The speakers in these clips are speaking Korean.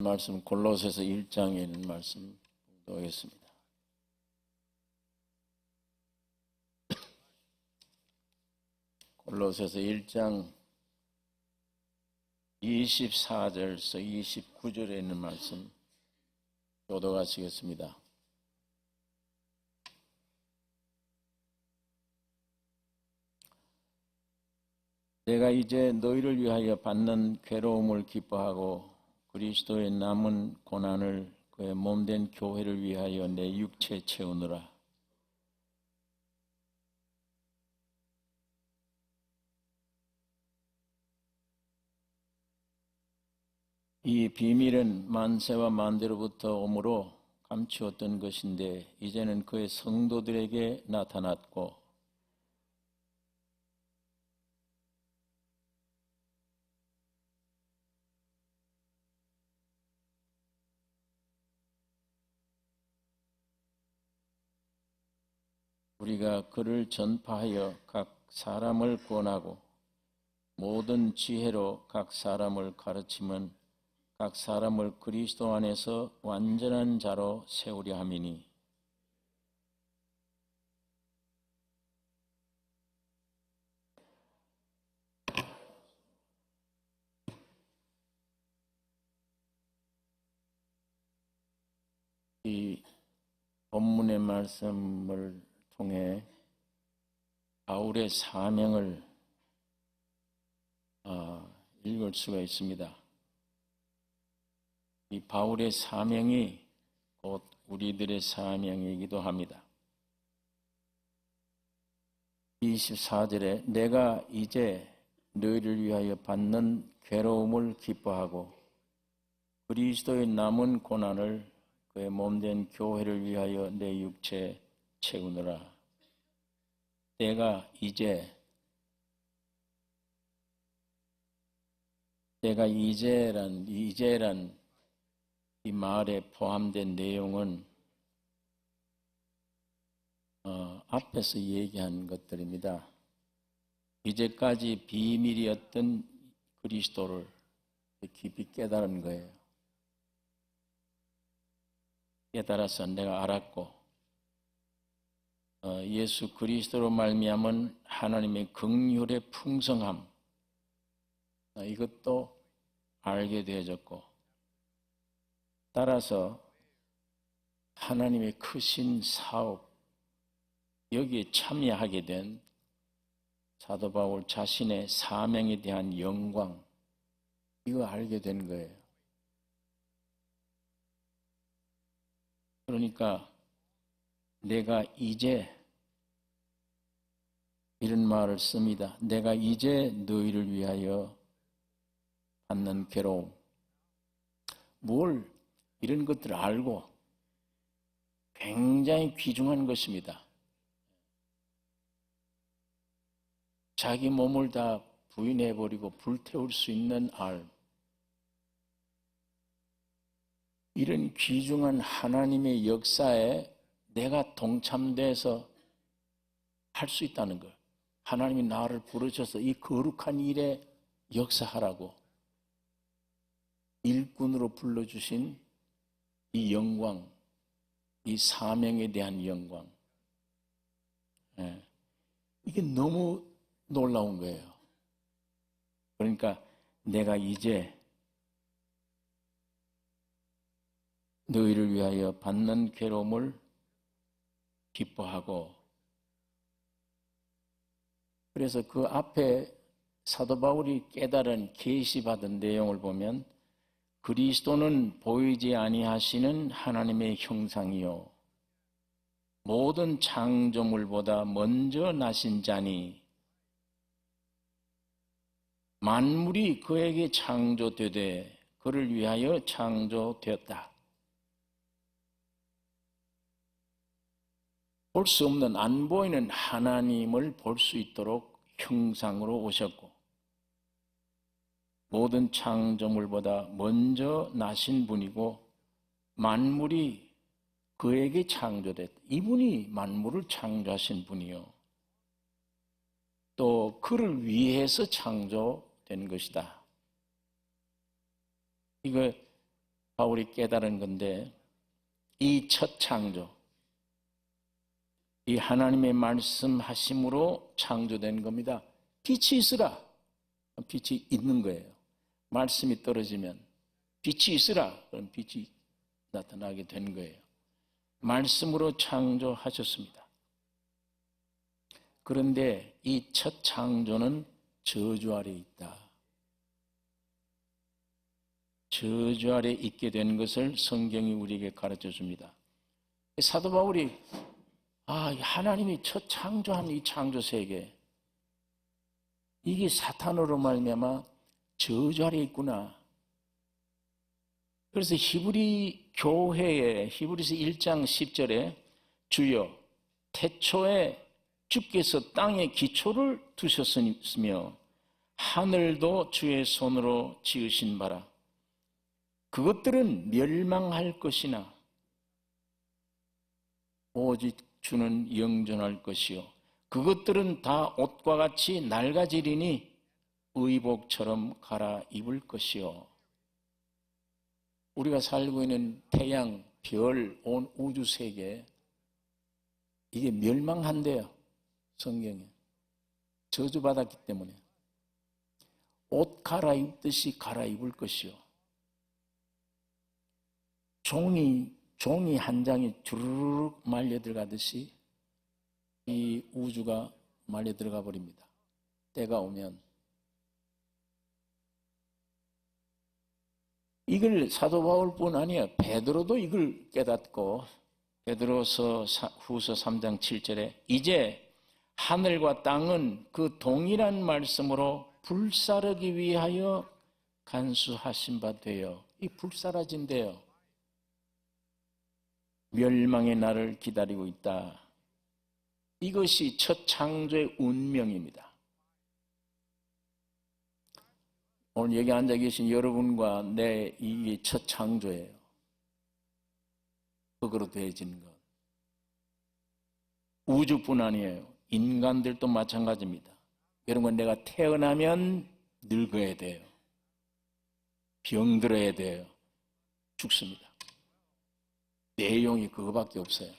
말씀 골로새서 1장에 있는 말씀 보겠습니다. 골로새서 1장 24절에서 29절에 있는 말씀 교독하시겠습니다. 내가 이제 너희를 위하여 받는 괴로움을 기뻐하고 그리스도의 남은 고난을 그의 몸된 교회를 위하여 내 육체에 채우느라. 이 비밀은 만세와 만대로부터 오므로 감추었던 것인데 이제는 그의 성도들에게 나타났고 우리가 그를 전파하여 각 사람을 구원하고 모든 지혜로 각 사람을 가르치면 각 사람을 그리스도 안에서 완전한 자로 세우려 함이니 이 본문의 말씀을 통해 바울의 사명을 읽을 수가 있습니다. 이 바울의 사명이 곧 우리들의 사명이기도 합니다. 24절에 내가 이제 너희를 위하여 받는 괴로움을 기뻐하고 그리스도의 남은 고난을 그의 몸된 교회를 위하여 내 육체에 채우느라. 내가 이제란 이 말에 포함된 내용은 앞에서 얘기한 것들입니다. 이제까지 비밀이었던 그리스도를 깊이 깨달은 거예요. 깨달아서 내가 알았고 예수 그리스도로 말미암은 하나님의 긍휼의 풍성함 이것도 알게 되어졌고 따라서 하나님의 크신 사업 여기에 참여하게 된 사도 바울 자신의 사명에 대한 영광 이거 알게 된 거예요. 그러니까 내가 이제 이런 말을 씁니다. 내가 이제 너희를 위하여 받는 괴로움 뭘 이런 것들을 알고 굉장히 귀중한 것입니다. 자기 몸을 다 부인해버리고 불태울 수 있는 알 이런 귀중한 하나님의 역사에 내가 동참돼서 할 수 있다는 것. 하나님이 나를 부르셔서 이 거룩한 일에 역사하라고 일꾼으로 불러주신 이 영광, 이 사명에 대한 영광. 이게 너무 놀라운 거예요. 그러니까 내가 이제 너희를 위하여 받는 괴로움을 기뻐하고 그래서 그 앞에 사도 바울이 깨달은 계시받은 내용을 보면 그리스도는 보이지 아니하시는 하나님의 형상이요 모든 창조물보다 먼저 나신 자니 만물이 그에게 창조되되 그를 위하여 창조되었다. 볼 수 없는 안 보이는 하나님을 볼 수 있도록 형상으로 오셨고 모든 창조물보다 먼저 나신 분이고 만물이 그에게 창조됐다. 이분이 만물을 창조하신 분이요. 또 그를 위해서 창조된 것이다. 이거 바울이 깨달은 건데, 이 첫 창조, 이 하나님의 말씀하심으로 창조된 겁니다. 빛이 있으라. 빛이 있는 거예요. 말씀이 떨어지면 빛이 있으라. 그럼 빛이 나타나게 된 거예요. 말씀으로 창조하셨습니다. 그런데 이 첫 창조는 저주 아래 있다. 저주 아래 있게 된 것을 성경이 우리에게 가르쳐 줍니다. 사도 바울이 하나님이 첫 창조한 이 창조 세계, 이게 사탄으로 말미암아 저주 아래 있구나. 그래서 히브리 교회에 히브리서 1장 10절에 주여 태초에 주께서 땅에 기초를 두셨으며 하늘도 주의 손으로 지으신 바라. 그것들은 멸망할 것이나 오직 주는 영존할 것이요 그것들은 다 옷과 같이 낡아지리니 의복처럼 갈아입을 것이요. 우리가 살고 있는 태양, 별, 온 우주 세계, 이게 멸망한대요. 성경에 저주받았기 때문에 옷 갈아입듯이 갈아입을 것이요. 종이 한 장이 주르륵 말려 들어가듯이 이 우주가 말려 들어가 버립니다. 때가 오면. 이걸 사도 바울뿐 아니야. 베드로도 이걸 깨닫고 베드로서 후서 3장 7절에 이제 하늘과 땅은 그 동일한 말씀으로 불사르기 위하여 간수하신 바 되어 이 불사라진대요. 멸망의 날을 기다리고 있다. 이것이 첫 창조의 운명입니다. 오늘 여기 앉아 계신 여러분과 내 이게 첫 창조예요. 흙으로 되어진 것. 우주뿐 아니에요. 인간들도 마찬가지입니다. 여러분, 내가 태어나면 늙어야 돼요. 병들어야 돼요. 죽습니다. 내용이 그거밖에 없어요.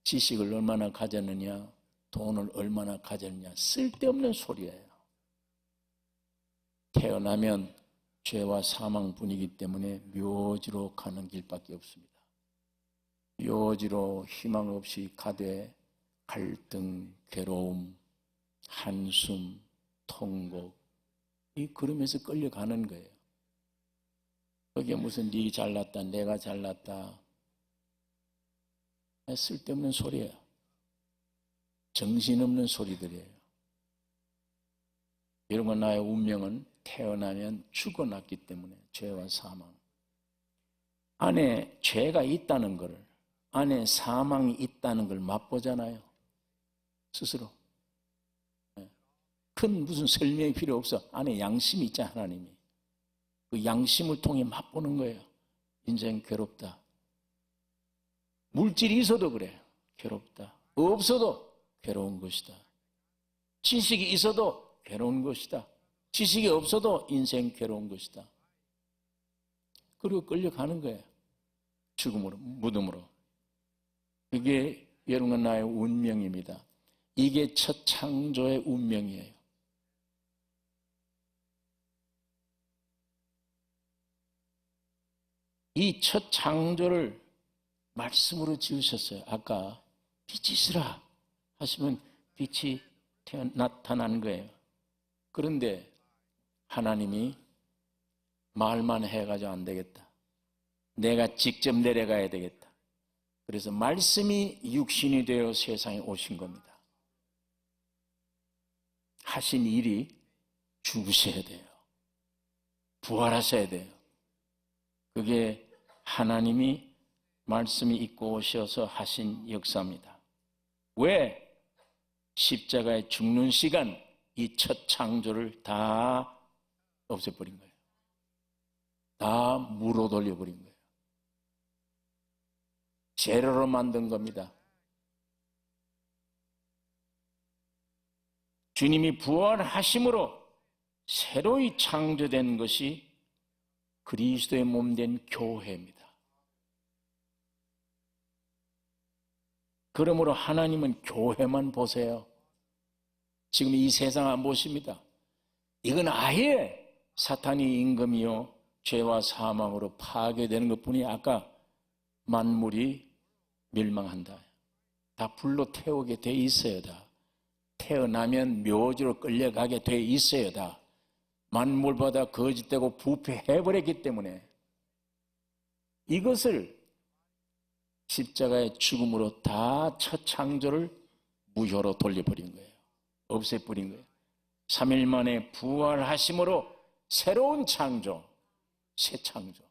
지식을 얼마나 가졌느냐, 돈을 얼마나 가졌느냐, 쓸데없는 소리예요. 태어나면 죄와 사망뿐이기 때문에 묘지로 가는 길밖에 없습니다. 묘지로 희망 없이 가되 갈등, 괴로움, 한숨, 통곡, 그러면서 끌려가는 거예요. 거기에 무슨 네 잘났다, 내가 잘났다, 쓸데없는 소리예요. 정신없는 소리들이에요. 여러분, 나의 운명은 태어나면 죽어났기 때문에 죄와 사망. 안에 죄가 있다는 걸, 안에 사망이 있다는 걸 맛보잖아요. 스스로. 큰 무슨 설명이 필요 없어. 안에 양심이 있잖아, 하나님이. 그 양심을 통해 맛보는 거예요. 인생 괴롭다. 물질이 있어도 그래. 괴롭다. 없어도 괴로운 것이다. 지식이 있어도 괴로운 것이다. 지식이 없어도 인생 괴로운 것이다. 그리고 끌려가는 거예요. 죽음으로, 무덤으로. 그게 여러분과 나의 운명입니다. 이게 첫 창조의 운명이에요. 이 첫 창조를 말씀으로 지으셨어요. 아까 빛이 있으라 하시면 빛이 나타난 거예요. 그런데 하나님이 말만 해가지고 안 되겠다. 내가 직접 내려가야 되겠다. 그래서 말씀이 육신이 되어 세상에 오신 겁니다. 하신 일이 죽으셔야 돼요. 부활하셔야 돼요. 그게 하나님이 말씀이 있고 오셔서 하신 역사입니다. 왜? 십자가에 죽는 시간 이 첫 창조를 다 없애버린 거예요. 다 무로 돌려버린 거예요. 제로로 만든 겁니다. 주님이 부활하심으로 새로이 창조된 것이 그리스도의 몸 된 교회입니다. 그러므로 하나님은 교회만 보세요. 지금 이 세상 안 보십니다. 이건 아예 사탄이 임금이요 죄와 사망으로 파괴되는 것뿐이 아까 만물이 멸망한다. 다 불로 태우게 돼 있어야 다. 태어나면 묘지로 끌려가게 돼 있어야 다. 만물보다 거짓되고 부패해버렸기 때문에 이것을 십자가의 죽음으로 다 첫 창조를 무효로 돌려버린 거예요. 없애버린 거예요. 3일 만에 부활하심으로 새로운 창조, 새 창조.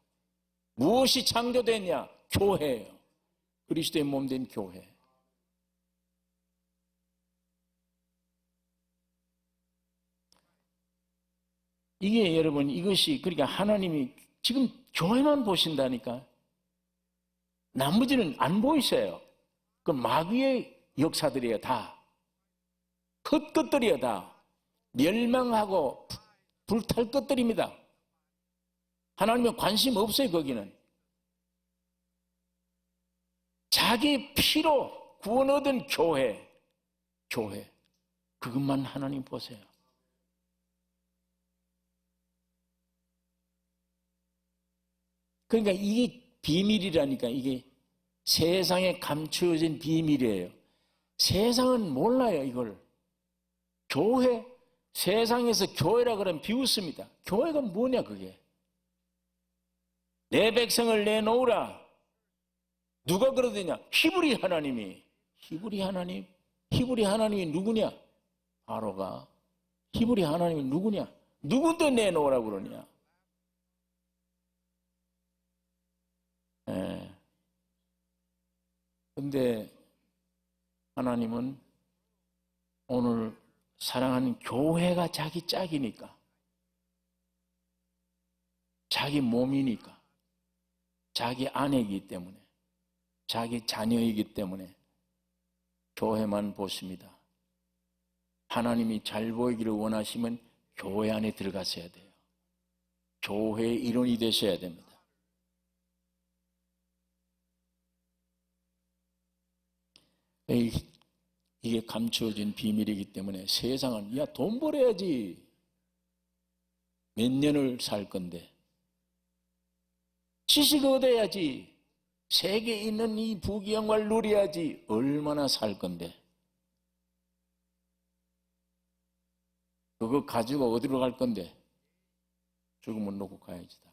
무엇이 창조됐냐? 교회예요. 그리스도의 몸 된 교회. 이게 여러분 이것이 그러니까 하나님이 지금 교회만 보신다니까. 나머지는 안 보이세요. 그 마귀의 역사들이에요 다. 헛것들이에요 다. 멸망하고 불탈 것들입니다. 하나님은 관심 없어요 거기는. 자기 피로 구원 얻은 교회 그것만 하나님 보세요. 그러니까 이게 비밀이라니까. 이게 세상에 감추어진 비밀이에요. 세상은 몰라요 이걸. 교회, 세상에서 교회라 그러면 비웃습니다. 교회가 뭐냐 그게. 내 백성을 내놓으라. 누가 그러더냐? 히브리 하나님이. 히브리 하나님이 누구냐? 바로가. 히브리 하나님이 누구냐? 누군데 내놓으라고 그러냐? 근데 하나님은 오늘 사랑하는 교회가 자기 짝이니까, 자기 몸이니까, 자기 아내이기 때문에, 자기 자녀이기 때문에 교회만 보십니다. 하나님이 잘 보이기를 원하시면 교회 안에 들어가셔야 돼요. 교회의 일원이 되셔야 됩니다. 이게 감추어진 비밀이기 때문에 세상은 야 돈 벌어야지 몇 년을 살 건데, 지식 얻어야지 세계에 있는 이 부귀영화를 누려야지 얼마나 살 건데, 그거 가지고 어디로 갈 건데? 죽으면 놓고 가야지 다.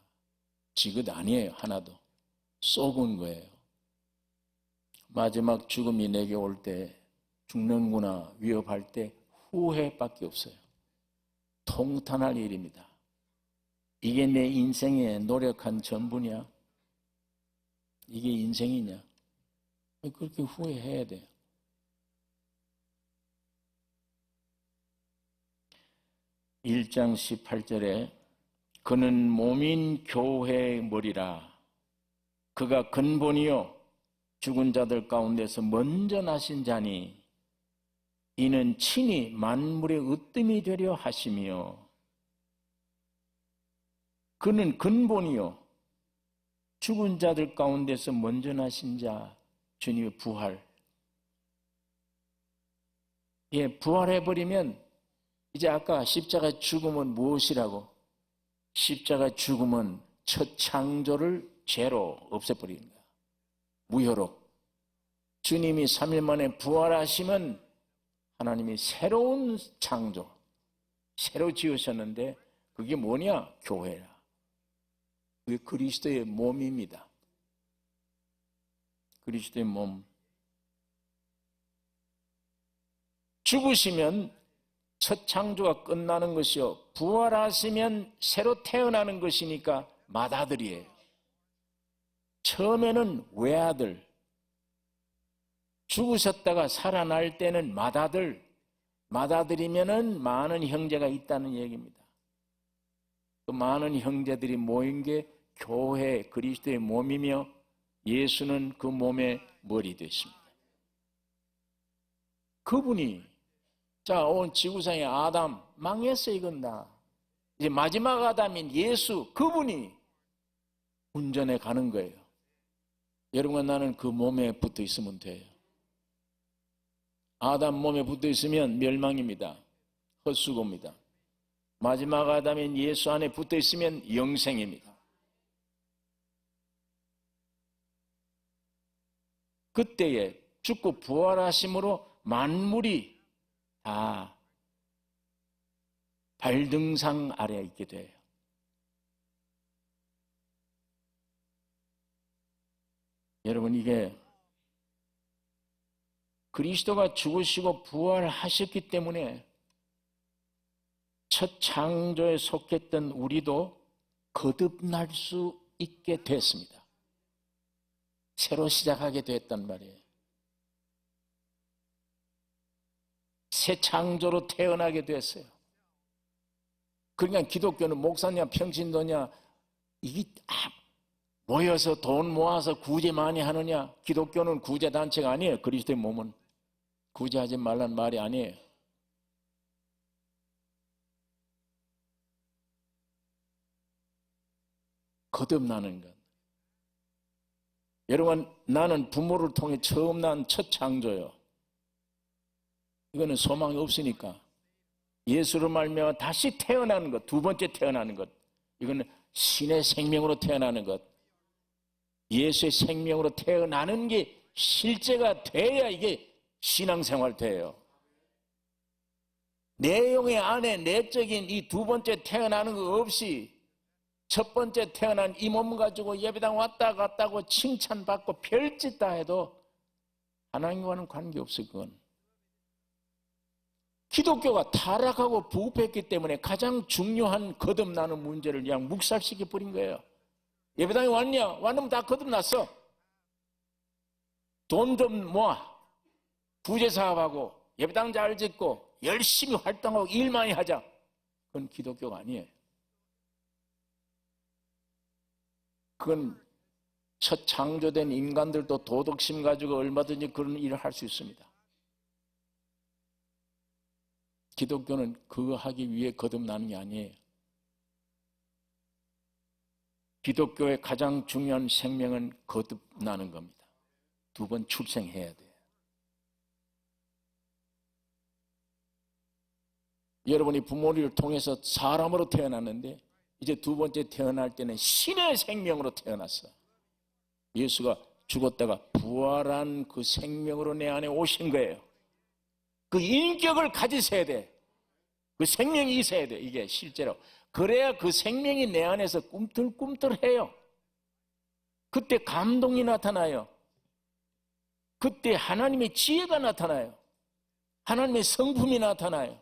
지긋 아니에요 하나도. 쏘은 거예요. 마지막 죽음이 내게 올 때, 죽는구나 위협할 때 후회밖에 없어요. 통탄할 일입니다. 이게 내 인생에 노력한 전부냐? 이게 인생이냐? 그렇게 후회해야 돼요. (1장 18절에) 그는 몸인 교회의 머리라. 그가 근본이요 죽은 자들 가운데서 먼저 나신 자니 이는 친히 만물의 으뜸이 되려 하시며, 그는 근본이요 죽은 자들 가운데서 먼저 나신 자, 주님의 부활. 예, 부활해버리면 이제 아까 십자가 죽음은 무엇이라고? 십자가 죽음은 첫 창조를 죄로 없애버리는 거야. 무효로. 주님이 3일 만에 부활하시면 하나님이 새로운 창조, 새로 지으셨는데 그게 뭐냐? 교회라. 그게 그리스도의 몸입니다. 그리스도의 몸. 죽으시면 첫 창조가 끝나는 것이요 부활하시면 새로 태어나는 것이니까 맏아들이에요. 처음에는 외아들, 죽으셨다가 살아날 때는 맏아들, 맏아들이면은 많은 형제가 있다는 얘기입니다. 그 많은 형제들이 모인 게 교회 그리스도의 몸이며 예수는 그 몸의 머리 되십니다. 그분이 자, 온 지구상의 아담 망했어 이건 다. 이제 마지막 아담인 예수 그분이 운전해 가는 거예요. 여러분과 나는 그 몸에 붙어 있으면 돼요. 아담 몸에 붙어 있으면 멸망입니다. 헛수고입니다. 마지막 아담인 예수 안에 붙어 있으면 영생입니다. 그때에 죽고 부활하심으로 만물이 다 발등상 아래에 있게 돼요. 여러분, 이게 그리스도가 죽으시고 부활하셨기 때문에 첫 창조에 속했던 우리도 거듭날 수 있게 됐습니다. 새로 시작하게 됐단 말이에요. 새 창조로 태어나게 됐어요. 그러니까 기독교는 목사냐 평신도냐 이게 모여서 돈 모아서 구제 많이 하느냐. 기독교는 구제 단체가 아니에요. 그리스도의 몸은 구제하지 말란 말이 아니에요. 거듭나는 것. 여러분, 나는 부모를 통해 처음 난 첫 창조요. 이거는 소망이 없으니까 예수로 말미암아 다시 태어나는 것, 두 번째 태어나는 것. 이거는 신의 생명으로 태어나는 것. 예수의 생명으로 태어나는 게 실제가 돼야 이게 신앙생활 돼요. 내용의 안에 내적인 이 두 번째 태어나는 거 없이 첫 번째 태어난 이 몸 가지고 예배당 왔다 갔다고 칭찬받고 별짓 다 해도 하나님과는 관계없어요. 그건 기독교가 타락하고 부패했기 때문에 가장 중요한 거듭나는 문제를 그냥 묵살시켜 버린 거예요. 예배당에 왔냐? 왔으면 다 거듭났어. 돈 좀 모아. 부재사업하고 예배당 잘 짓고 열심히 활동하고 일 많이 하자. 그건 기독교가 아니에요. 그건 첫 창조된 인간들도 도덕심 가지고 얼마든지 그런 일을 할 수 있습니다. 기독교는 그거 하기 위해 거듭나는 게 아니에요. 기독교의 가장 중요한 생명은 거듭나는 겁니다. 두 번 출생해야 돼요. 여러분이 부모를 통해서 사람으로 태어났는데 이제 두 번째 태어날 때는 신의 생명으로 태어났어. 예수가 죽었다가 부활한 그 생명으로 내 안에 오신 거예요. 그 인격을 가지셔야 돼. 그 생명이 있어야 돼. 이게 실제로. 그래야 그 생명이 내 안에서 꿈틀꿈틀해요. 그때 감동이 나타나요. 그때 하나님의 지혜가 나타나요. 하나님의 성품이 나타나요.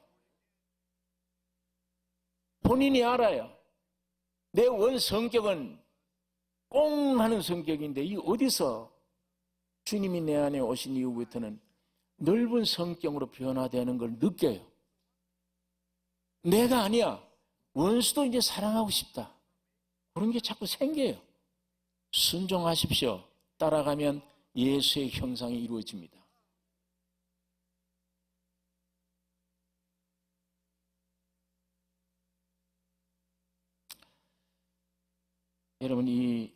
본인이 알아요. 내 원 성격은 꽁 하는 성격인데 이 어디서 주님이 내 안에 오신 이후부터는 넓은 성격으로 변화되는 걸 느껴요. 내가 아니야. 원수도 이제 사랑하고 싶다. 그런 게 자꾸 생겨요. 순종하십시오. 따라가면 예수의 형상이 이루어집니다. 여러분, 이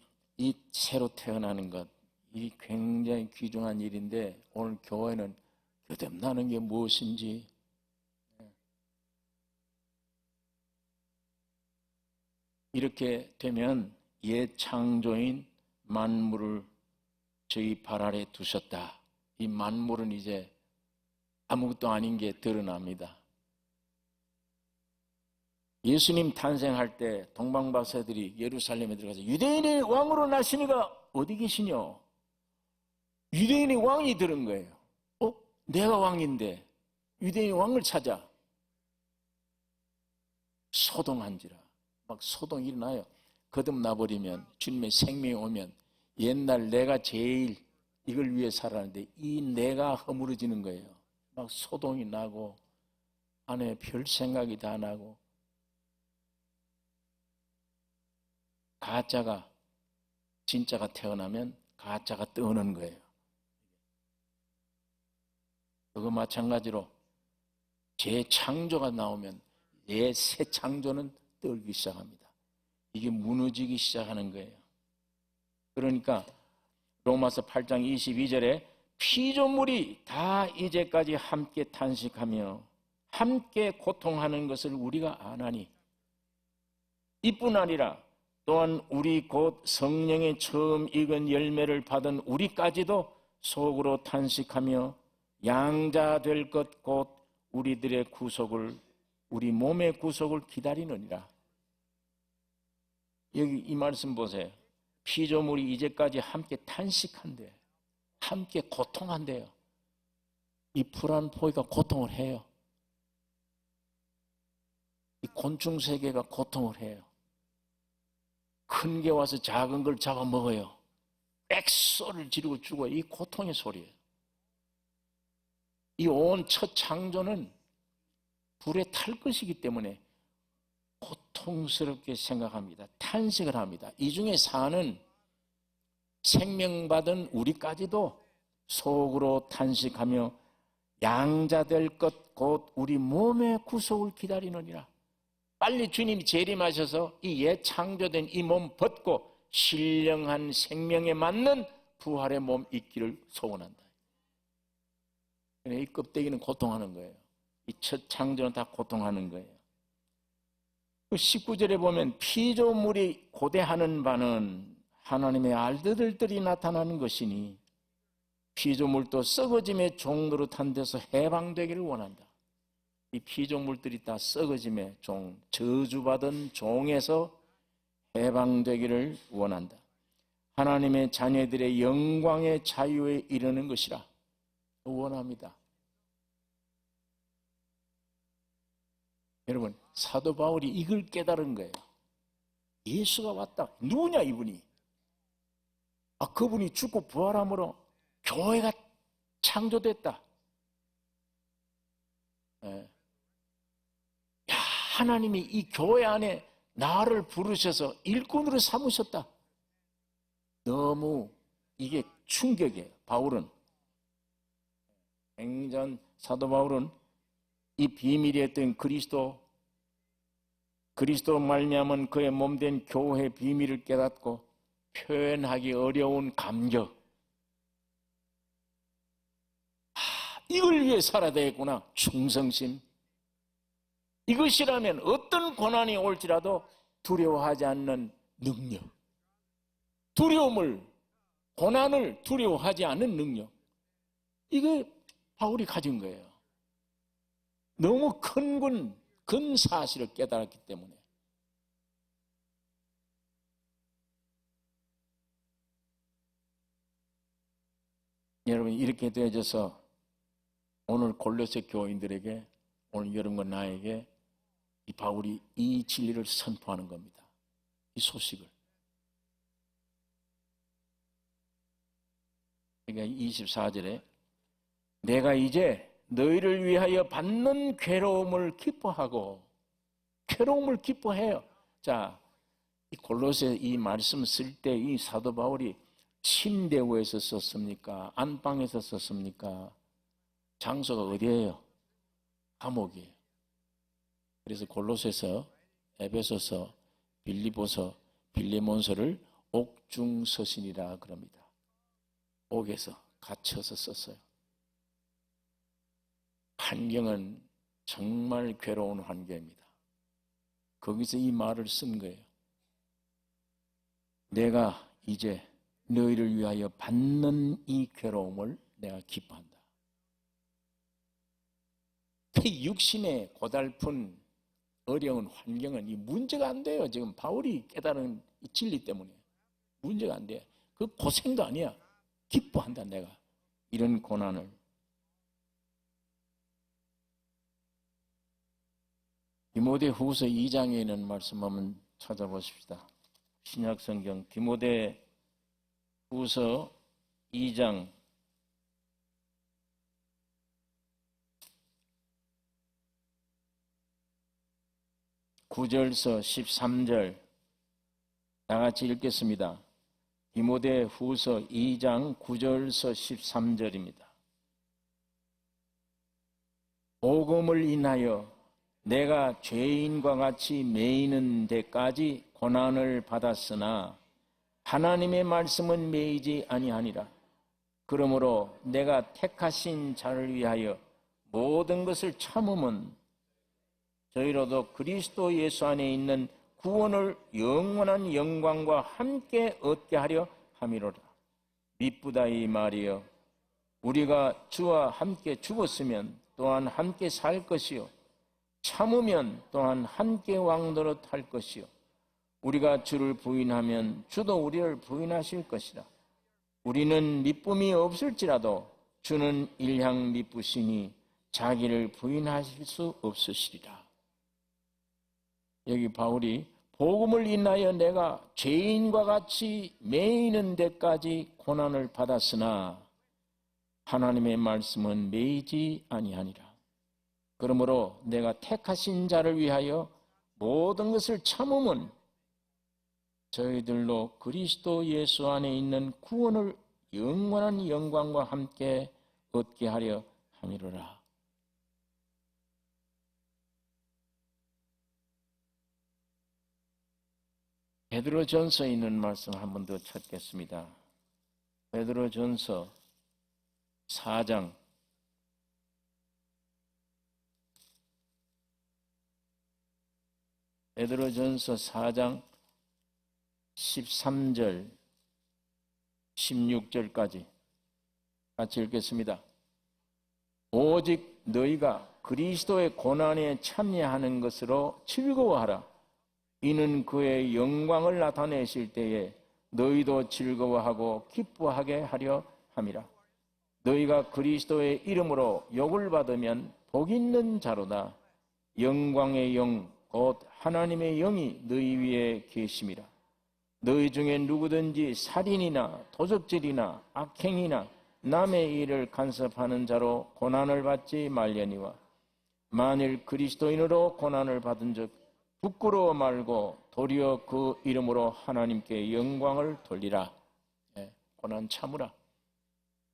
새로 태어나는 것, 이 굉장히 귀중한 일인데 오늘 교회는 거듭나는 게 무엇인지 이렇게 되면 옛 창조인 만물을 저희 발 아래 두셨다. 이 만물은 이제 아무것도 아닌 게 드러납니다. 예수님 탄생할 때 동방박사들이 예루살렘에 들어가서 유대인의 왕으로 나시니가 어디 계시냐? 유대인의 왕이 들은 거예요. 내가 왕인데 유대인의 왕을 찾아. 소동한지라. 막 소동이 일어나요. 거듭나버리면 주님의 생명이 오면 옛날 내가 제일 이걸 위해 살았는데 이 내가 허물어지는 거예요. 막 소동이 나고 안에 별 생각이 다 나고 가짜가 진짜가 태어나면 가짜가 떠오는 거예요. 그거 마찬가지로 재창조가 나오면 새 창조는 떨기 시작합니다. 이게 무너지기 시작하는 거예요. 그러니까 로마서 8장 22절에 피조물이 다 이제까지 함께 탄식하며 함께 고통하는 것을 우리가 아나니 이뿐 아니라 또한 우리 곧 성령의 처음 익은 열매를 받은 우리까지도 속으로 탄식하며 양자 될 것 곧 우리들의 구속을 우리 몸의 구속을 기다리느니라. 여기 이 말씀 보세요. 피조물이 이제까지 함께 탄식한대, 함께 고통한대요. 이 풀한 포기가 고통을 해요. 이 곤충 세계가 고통을 해요. 큰 게 와서 작은 걸 잡아먹어요. 빽소리를 지르고 죽어요. 이 고통의 소리예요. 이 온 첫 창조는 불에 탈 것이기 때문에 고통스럽게 생각합니다. 탄식을 합니다. 이 중에 사는 생명받은 우리까지도 속으로 탄식하며 양자될 것 곧 우리 몸의 구속을 기다리느니라. 빨리 주님이 재림하셔서 이 옛 창조된 이 몸 벗고 신령한 생명에 맞는 부활의 몸 있기를 소원한다. 이 껍데기는 고통하는 거예요. 이 첫 창조는 다 고통하는 거예요. 19절에 보면 피조물이 고대하는 바는 하나님의 알들들이 나타나는 것이니 피조물도 썩어짐의 종 노릇한 데서 해방되기를 원한다. 이 피조물들이 다 썩어짐의 종, 저주받은 종에서 해방되기를 원한다. 하나님의 자녀들의 영광의 자유에 이르는 것이라 원합니다. 여러분, 사도 바울이 이걸 깨달은 거예요. 예수가 왔다. 누구냐 이분이? 그분이 죽고 부활함으로 교회가 창조됐다. 야, 하나님이 이 교회 안에 나를 부르셔서 일꾼으로 삼으셨다. 너무 이게 충격이에요. 바울은 행전 사도 바울은 이 비밀이었던 그리스도 말미암은 그의 몸된 교회의 비밀을 깨닫고 표현하기 어려운 감격. 이걸 위해 살아야 되겠구나. 충성심. 이것이라면 어떤 고난이 올지라도 두려워하지 않는 능력. 고난을 두려워하지 않는 능력. 이거 바울이 가진 거예요. 너무 큰 사실을 깨달았기 때문에. 여러분, 이렇게 되어져서 오늘 골로새 교인들에게, 오늘 여러분과 나에게 이 바울이 이 진리를 선포하는 겁니다. 이 소식을. 그러니까 24절에 내가 이제 너희를 위하여 받는 괴로움을 기뻐하고, 괴로움을 기뻐해요. 자, 이 골로새 이 말씀 쓸 때 이 사도 바울이 침대우에서 썼습니까? 안방에서 썼습니까? 장소가 어디예요? 감옥이에요. 그래서 골로새서, 에베소서, 빌립보서, 빌레몬서를 옥중서신이라 그럽니다. 옥에서 갇혀서 썼어요. 환경은 정말 괴로운 환경입니다. 거기서 이 말을 쓴 거예요. 내가 이제 너희를 위하여 받는 이 괴로움을 내가 기뻐한다. 그 육신의 고달픈 어려운 환경은 이 문제가 안 돼요. 지금 바울이 깨달은 이 진리 때문에 문제가 안 돼. 그 고생도 아니야. 기뻐한다 내가. 이런 고난을. 디모데후서 2장에 있는 말씀 한번 찾아보십시다. 신약성경 디모데후서 2장 9절서 13절 다 같이 읽겠습니다. 디모데후서 2장 9절서 13절입니다. 복음을 인하여 내가 죄인과 같이 매이는 데까지 고난을 받았으나 하나님의 말씀은 매이지 아니하니라. 그러므로 내가 택하신 자를 위하여 모든 것을 참음은 저희로도 그리스도 예수 안에 있는 구원을 영원한 영광과 함께 얻게 하려 함이로라. 미쁘다 이 말이여. 우리가 주와 함께 죽었으면 또한 함께 살 것이요 참으면 또한 함께 왕노릇 할 것이요 우리가 주를 부인하면 주도 우리를 부인하실 것이라. 우리는 미쁨이 없을지라도 주는 일향 미쁘시니 자기를 부인하실 수 없으시리라. 여기 바울이 복음을 인하여 내가 죄인과 같이 매이는 데까지 고난을 받았으나 하나님의 말씀은 매이지 아니하니라. 그러므로 내가 택하신 자를 위하여 모든 것을 참음은 저희들로 그리스도 예수 안에 있는 구원을 영원한 영광과 함께 얻게 하려 함이로라. 베드로전서에 있는 말씀 한 번 더 찾겠습니다. 베드로전서 4장 13절 16절까지 같이 읽겠습니다. 오직 너희가 그리스도의 고난에 참여하는 것으로 즐거워하라. 이는 그의 영광을 나타내실 때에 너희도 즐거워하고 기뻐하게 하려 함이라. 너희가 그리스도의 이름으로 욕을 받으면 복 있는 자로다. 영광의 영 곧 하나님의 영이 너희 위에 계심이라. 너희 중에 누구든지 살인이나 도적질이나 악행이나 남의 일을 간섭하는 자로 고난을 받지 말려니와 만일 그리스도인으로 고난을 받은 즉 부끄러워 말고 도리어 그 이름으로 하나님께 영광을 돌리라. 고난 참으라.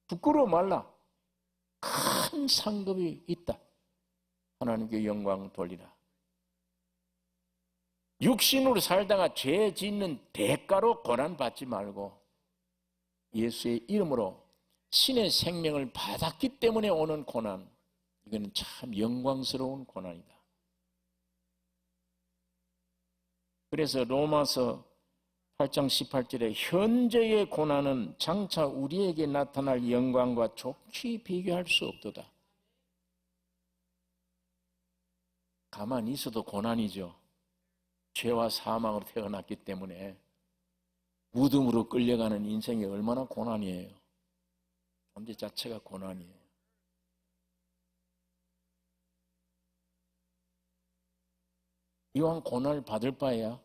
부끄러워 말라. 큰 상급이 있다. 하나님께 영광을 돌리라. 육신으로 살다가 죄 짓는 대가로 고난받지 말고 예수의 이름으로 신의 생명을 받았기 때문에 오는 고난, 이거는 참 영광스러운 고난이다. 그래서 로마서 8장 18절에 현재의 고난은 장차 우리에게 나타날 영광과 좋게 비교할 수 없도다. 가만히 있어도 고난이죠. 죄와 사망으로 태어났기 때문에 무덤으로 끌려가는 인생이 얼마나 고난이에요. 존재 자체가 고난이에요. 이왕 고난을 받을 바에야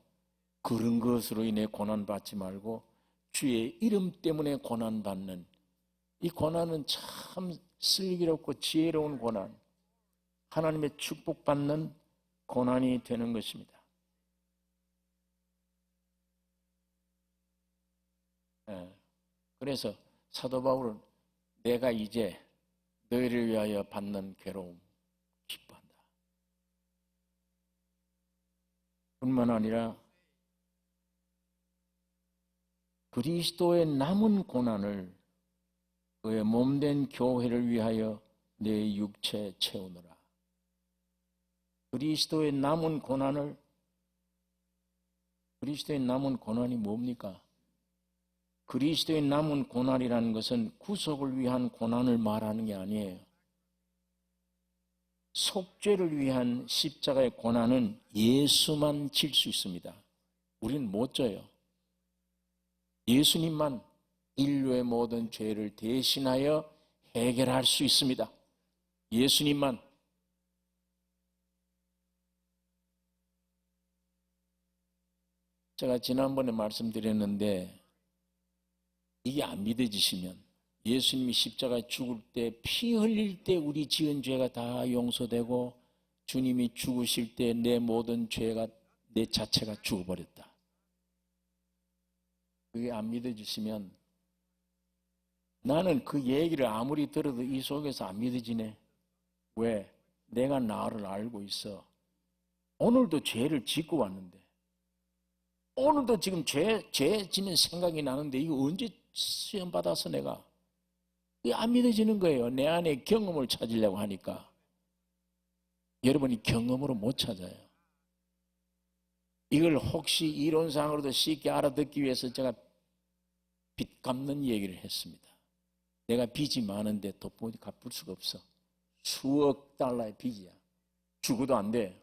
그런 것으로 인해 고난받지 말고 주의 이름 때문에 고난받는 이 고난은 참 슬기롭고 지혜로운 고난, 하나님의 축복받는 고난이 되는 것입니다. 그래서 사도 바울은 내가 이제 너희를 위하여 받는 괴로움 기뻐한다. 뿐만 아니라 그리스도의 남은 고난을 그의 몸된 교회를 위하여 내 육체에 채우느라. 그리스도의 남은 고난이 뭡니까? 그리스도의 남은 고난이라는 것은 구속을 위한 고난을 말하는 게 아니에요. 속죄를 위한 십자가의 고난은 예수만 질 수 있습니다. 우리는 못 져요. 예수님만 인류의 모든 죄를 대신하여 해결할 수 있습니다. 예수님만. 제가 지난번에 말씀드렸는데 이게 안 믿어지시면 예수님이 십자가에 죽을 때 피 흘릴 때 우리 지은 죄가 다 용서되고 주님이 죽으실 때 내 모든 죄가 내 자체가 죽어버렸다. 그게 안 믿어지시면 나는 그 얘기를 아무리 들어도 이 속에서 안 믿어지네. 왜? 내가 나를 알고 있어. 오늘도 죄를 짓고 왔는데 오늘도 지금 죄 지는 생각이 나는데 이거 언제 시험 받아서 내가 이게 안 믿어지는 거예요. 내 안에 경험을 찾으려고 하니까 여러분이 경험으로 못 찾아요. 이걸 혹시 이론상으로도 쉽게 알아듣기 위해서 제가 빚 갚는 얘기를 했습니다. 내가 빚이 많은데 돋보니 갚을 수가 없어. 수억 달러의 빚이야. 죽어도 안 돼.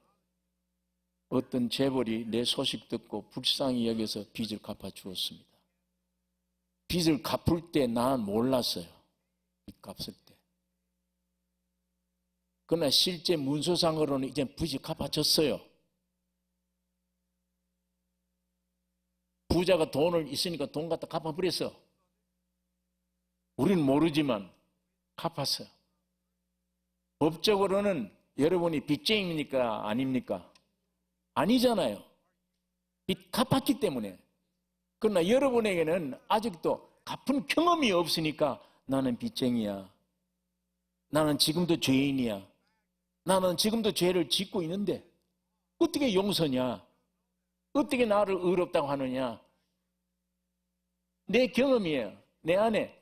어떤 재벌이 내 소식 듣고 불쌍히 여겨서 빚을 갚아 주었습니다. 빚을 갚을 때 난 몰랐어요. 빚 갚을 때. 그러나 실제 문서상으로는 이제 빚이 갚아졌어요. 부자가 돈을 있으니까 돈 갖다 갚아버렸어. 우리는 모르지만 갚았어요. 법적으로는 여러분이 빚쟁이입니까? 아닙니까? 아니잖아요. 빚 갚았기 때문에. 그러나 여러분에게는 아직도 갚은 경험이 없으니까 나는 빚쟁이야. 나는 지금도 죄인이야. 나는 지금도 죄를 짓고 있는데 어떻게 용서냐? 어떻게 나를 의롭다고 하느냐? 내 경험이에요. 내 안에.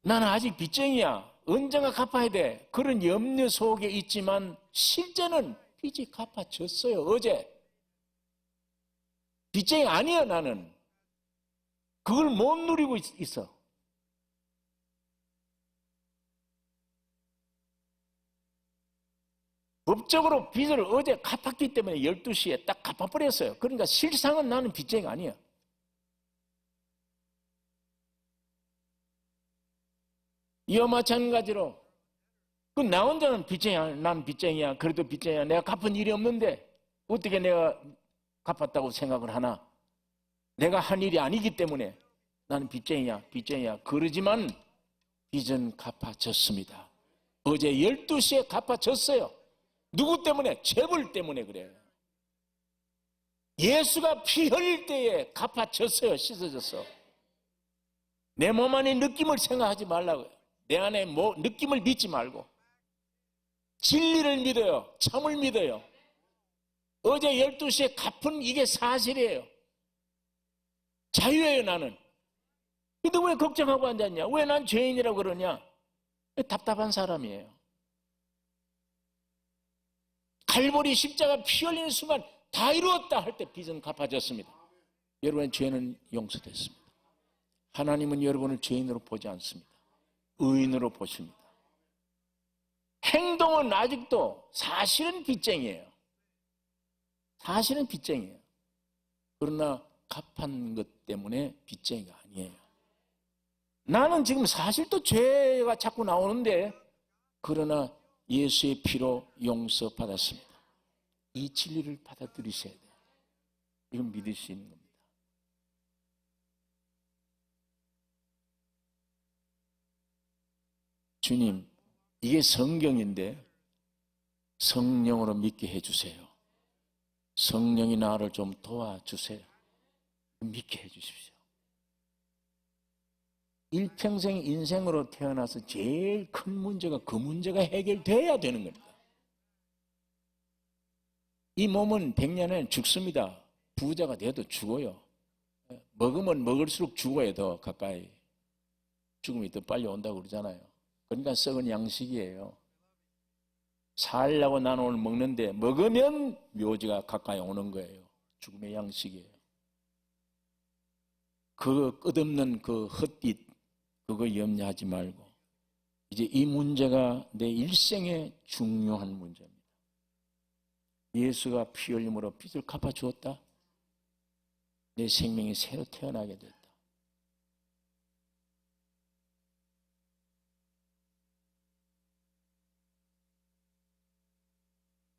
나는 아직 빚쟁이야. 언젠가 갚아야 돼. 그런 염려 속에 있지만 실제는 빚이 갚아졌어요. 어제. 빚쟁이 아니야 나는. 그걸 못 누리고 있어. 법적으로 빚을 어제 갚았기 때문에 12시에 딱 갚아버렸어요. 그러니까 실상은 나는 빚쟁이 아니야. 이와 마찬가지로 나 혼자는 빚쟁이야. 난 빚쟁이야. 그래도 빚쟁이야. 내가 갚은 일이 없는데 어떻게 내가 갚았다고 생각을 하나? 내가 한 일이 아니기 때문에 나는 빚쟁이야. 빚쟁이야. 그러지만 빚은 갚아졌습니다. 어제 12시에 갚아졌어요. 누구 때문에? 재벌 때문에 그래요. 예수가 피 흘릴 때에 갚아졌어요. 씻어졌어. 내 몸 안의 느낌을 생각하지 말라고요. 내 안에 느낌을 믿지 말고 진리를 믿어요. 참을 믿어요. 어제 12시에 갚은 이게 사실이에요. 자유예요 나는. 근데 왜 걱정하고 앉았냐? 왜 난 죄인이라고 그러냐? 답답한 사람이에요. 갈보리 십자가 피 흘리는 순간 다 이루었다 할 때 빚은 갚아졌습니다. 여러분의 죄는 용서됐습니다. 하나님은 여러분을 죄인으로 보지 않습니다. 의인으로 보십니다. 행동은 아직도 사실은 빚쟁이에요. 사실은 빚쟁이에요. 그러나 갚은 것 때문에 빚쟁이가 아니에요. 나는 지금 사실 또 죄가 자꾸 나오는데 그러나 예수의 피로 용서받았습니다. 이 진리를 받아들이셔야 돼요. 이건 믿을 수 있는 겁니다. 주님, 이게 성경인데 성령으로 믿게 해주세요. 성령이 나를 좀 도와주세요. 믿게 해주십시오. 일평생 인생으로 태어나서 제일 큰 문제가 그 문제가 해결돼야 되는 겁니다. 이 몸은 100년에 죽습니다. 부자가 돼도 죽어요. 먹으면 먹을수록 죽어야 더 가까이. 죽음이 더 빨리 온다고 그러잖아요. 그러니까 썩은 양식이에요. 살려고 나는 오늘 먹는데 먹으면 묘지가 가까이 오는 거예요. 죽음의 양식이에요. 그 끝없는 그 헛짓 그거 염려하지 말고 이제 이 문제가 내 일생의 중요한 문제입니다. 예수가 피 흘림으로 빚을 갚아주었다. 내 생명이 새로 태어나게 됐다.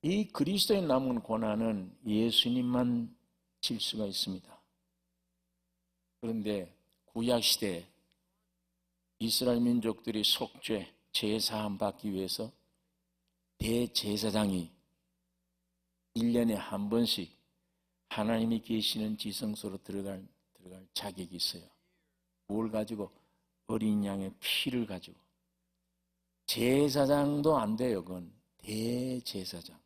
이 그리스도의 남은 고난은 예수님만 질 수가 있습니다. 그런데 구약시대에 이스라엘 민족들이 속죄, 제사함 받기 위해서 대제사장이 1년에 한 번씩 하나님이 계시는 지성소로 들어갈 자격이 있어요. 뭘 가지고? 어린 양의 피를 가지고. 제사장도 안 돼요. 그건 대제사장.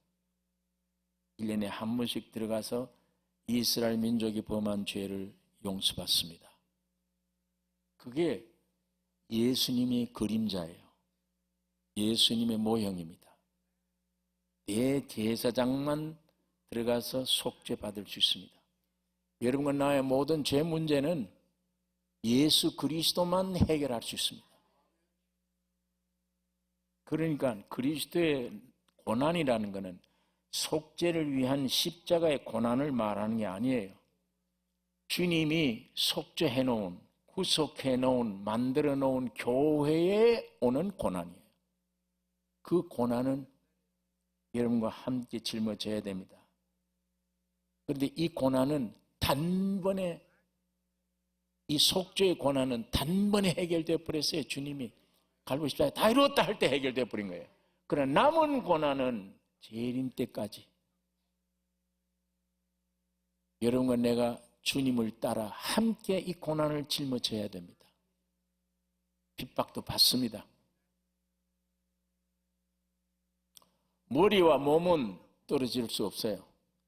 1년에 한 번씩 들어가서 이스라엘 민족이 범한 죄를 용서받습니다. 그게 예수님의 그림자예요. 예수님의 모형입니다. 대제사장만 들어가서 속죄 받을 수 있습니다. 여러분과 나의 모든 죄 문제는 예수 그리스도만 해결할 수 있습니다. 그러니까 그리스도의 고난이라는 것은 속죄를 위한 십자가의 고난을 말하는 게 아니에요. 주님이 속죄해 놓은, 구속해 놓은, 만들어 놓은 교회에 오는 고난이에요. 그 고난은 여러분과 함께 짊어져야 됩니다. 그런데 이 고난은 단번에, 이 속죄의 고난은 단번에 해결되어 버렸어요. 주님이 갈보리 십자가에 다 이루었다 할 때 해결되어 버린 거예요. 그러나 남은 고난은 재림 때까지 여러분과 내가 주님을 따라 함께 이 고난을 짊어져야 됩니다. 핍박도 받습니다. 머리와 몸은 떨어질 수 없어요.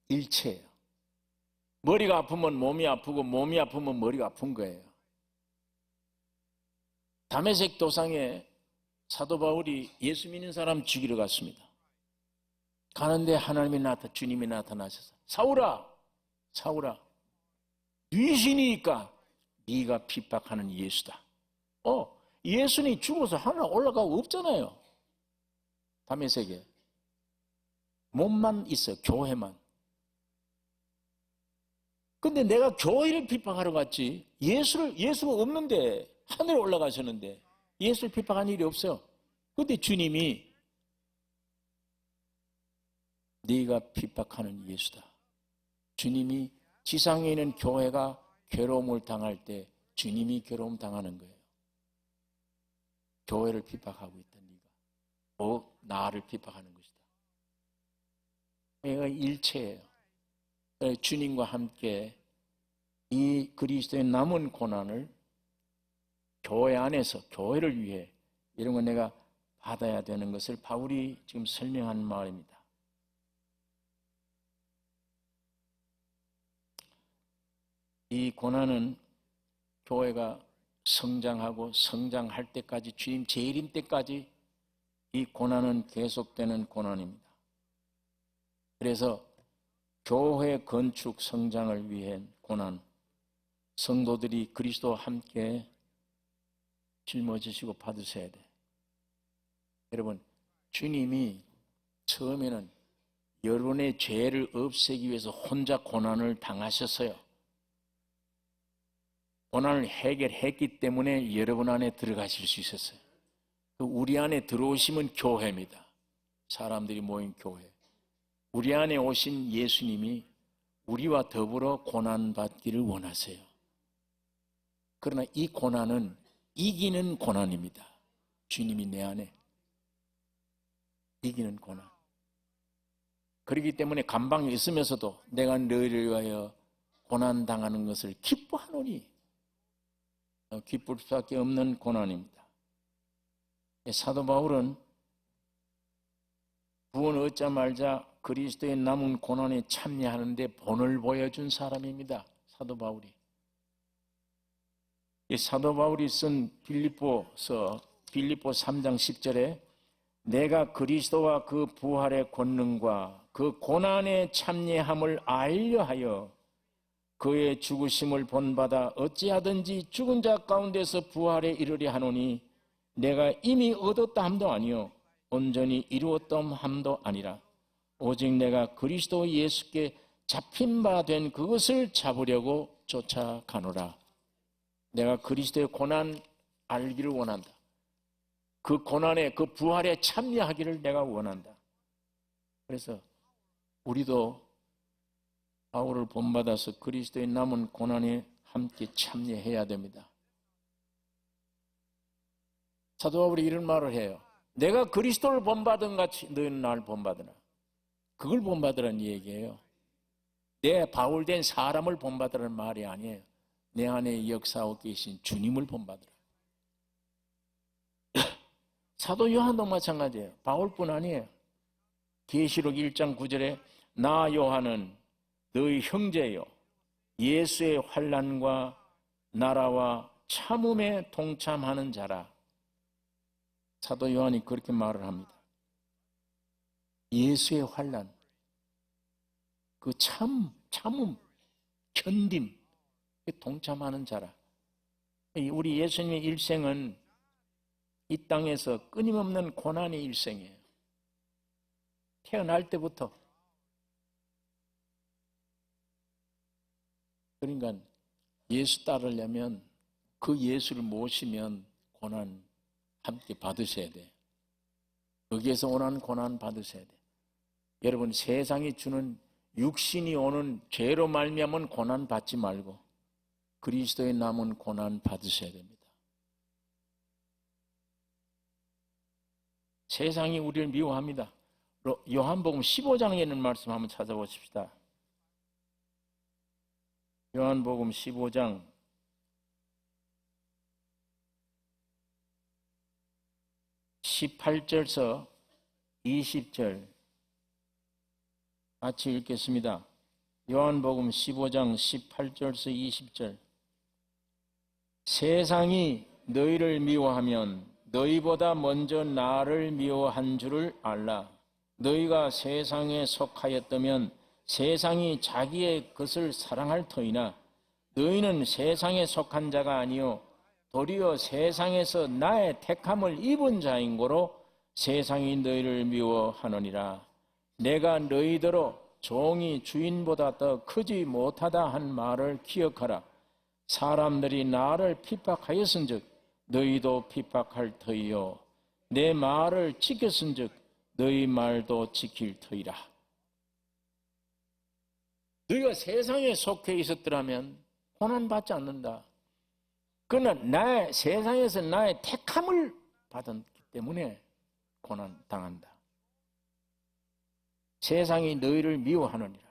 일체예요. 머리가 아프면 몸이 아프고 몸이 아프면 머리가 아픈 거예요. 다메섹 도상에 사도 바울이 예수 믿는 사람 죽이러 갔습니다. 가는데 주님이 나타나셔서 사울아, 사울아, 네 신이니까 네가 핍박하는 예수다. 예수님이 죽어서 하늘 올라가고 없잖아요. 다메섹에 몸만 있어요. 교회만. 근데 내가 교회를 핍박하러 갔지 예수가 없는데 하늘에 올라가셨는데 예수를 핍박한 일이 없어요. 근데 주님이 네가 핍박하는 예수다. 주님이 지상에 있는 교회가 괴로움을 당할 때 주님이 괴로움 당하는 거예요. 교회를 핍박하고 있다. 네가 나를 핍박하는 것이다. 내가 일체예요. 주님과 함께 이 그리스도의 남은 고난을 교회 안에서 교회를 위해 이런 거 내가 받아야 되는 것을 바울이 지금 설명한 말입니다. 이 고난은 교회가 성장하고 성장할 때까지 주님 재림 때까지 이 고난은 계속되는 고난입니다. 그래서 교회 건축 성장을 위한 고난, 성도들이 그리스도와 함께 짊어지시고 받으셔야 돼. 여러분, 주님이 처음에는 여러분의 죄를 없애기 위해서 혼자 고난을 당하셨어요. 고난을 해결했기 때문에 여러분 안에 들어가실 수 있었어요. 우리 안에 들어오시면 교회입니다. 사람들이 모인 교회. 우리 안에 오신 예수님이 우리와 더불어 고난받기를 원하세요. 그러나 이 고난은 이기는 고난입니다. 주님이 내 안에 이기는 고난. 그렇기 때문에 감방에 있으면서도 내가 너희를 위하여 고난당하는 것을 기뻐하노니 기쁠 수밖에 없는 고난입니다. 사도 바울은 구원 얻자 말자 그리스도의 남은 고난에 참여하는데 본을 보여준 사람입니다. 사도 바울이. 사도 바울이 쓴 빌립보 3장 10절에 내가 그리스도와 그 부활의 권능과 그 고난에 참여함을 알려하여 그의 죽으심을 본받아 어찌하든지 죽은 자 가운데서 부활에 이르려 하노니 내가 이미 얻었다 함도 아니요 온전히 이루었다 함도 아니라 오직 내가 그리스도 예수께 잡힌 바 된 그것을 잡으려고 쫓아가노라. 내가 그리스도의 고난 알기를 원한다. 그 고난에 그 부활에 참여하기를 내가 원한다. 그래서 우리도 바울을 본받아서 그리스도의 남은 고난에 함께 참여해야 됩니다. 사도 바울이 이런 말을 해요. 내가 그리스도를 본받은 같이 너희는 나를 본받으라. 그걸 본받으라는 얘기예요. 내 바울된 사람을 본받으라는 말이 아니에요. 내 안에 역사하고 계신 주님을 본받으라. 사도 요한도 마찬가지예요. 바울뿐 아니에요. 계시록 1장 9절에 나 요한은 너희 형제요 예수의 환난과 나라와 참음에 동참하는 자라. 사도 요한이 그렇게 말을 합니다. 예수의 환난, 그 참음, 견딤, 동참하는 자라. 우리 예수님의 일생은 이 땅에서 끊임없는 고난의 일생이에요. 태어날 때부터. 그러니까 예수 따르려면 그 예수를 모시면 고난 함께 받으셔야 돼. 거기에서 오는 고난 받으셔야 돼. 여러분, 세상이 주는 육신이 오는 죄로 말미암은 고난 받지 말고 그리스도의 남은 고난 받으셔야 됩니다. 세상이 우리를 미워합니다. 요한복음 15장에 있는 말씀 한번 찾아보십시다. 요한복음 15장 18절서 20절 같이 읽겠습니다. 요한복음 15장 18절서 20절. 세상이 너희를 미워하면 너희보다 먼저 나를 미워한 줄을 알라. 너희가 세상에 속하였다면 세상이 자기의 것을 사랑할 터이나 너희는 세상에 속한 자가 아니요 도리어 세상에서 나의 택함을 입은 자인 고로 세상이 너희를 미워하느니라. 내가 너희더러 종이 주인보다 더 크지 못하다 한 말을 기억하라. 사람들이 나를 핍박하였은즉 너희도 핍박할 터이요 내 말을 지켰은즉 너희 말도 지킬 터이라. 너희가 세상에 속해 있었더라면 고난받지 않는다. 그러나 세상에서 나의 택함을 받았기 때문에 고난 당한다. 세상이 너희를 미워하느니라.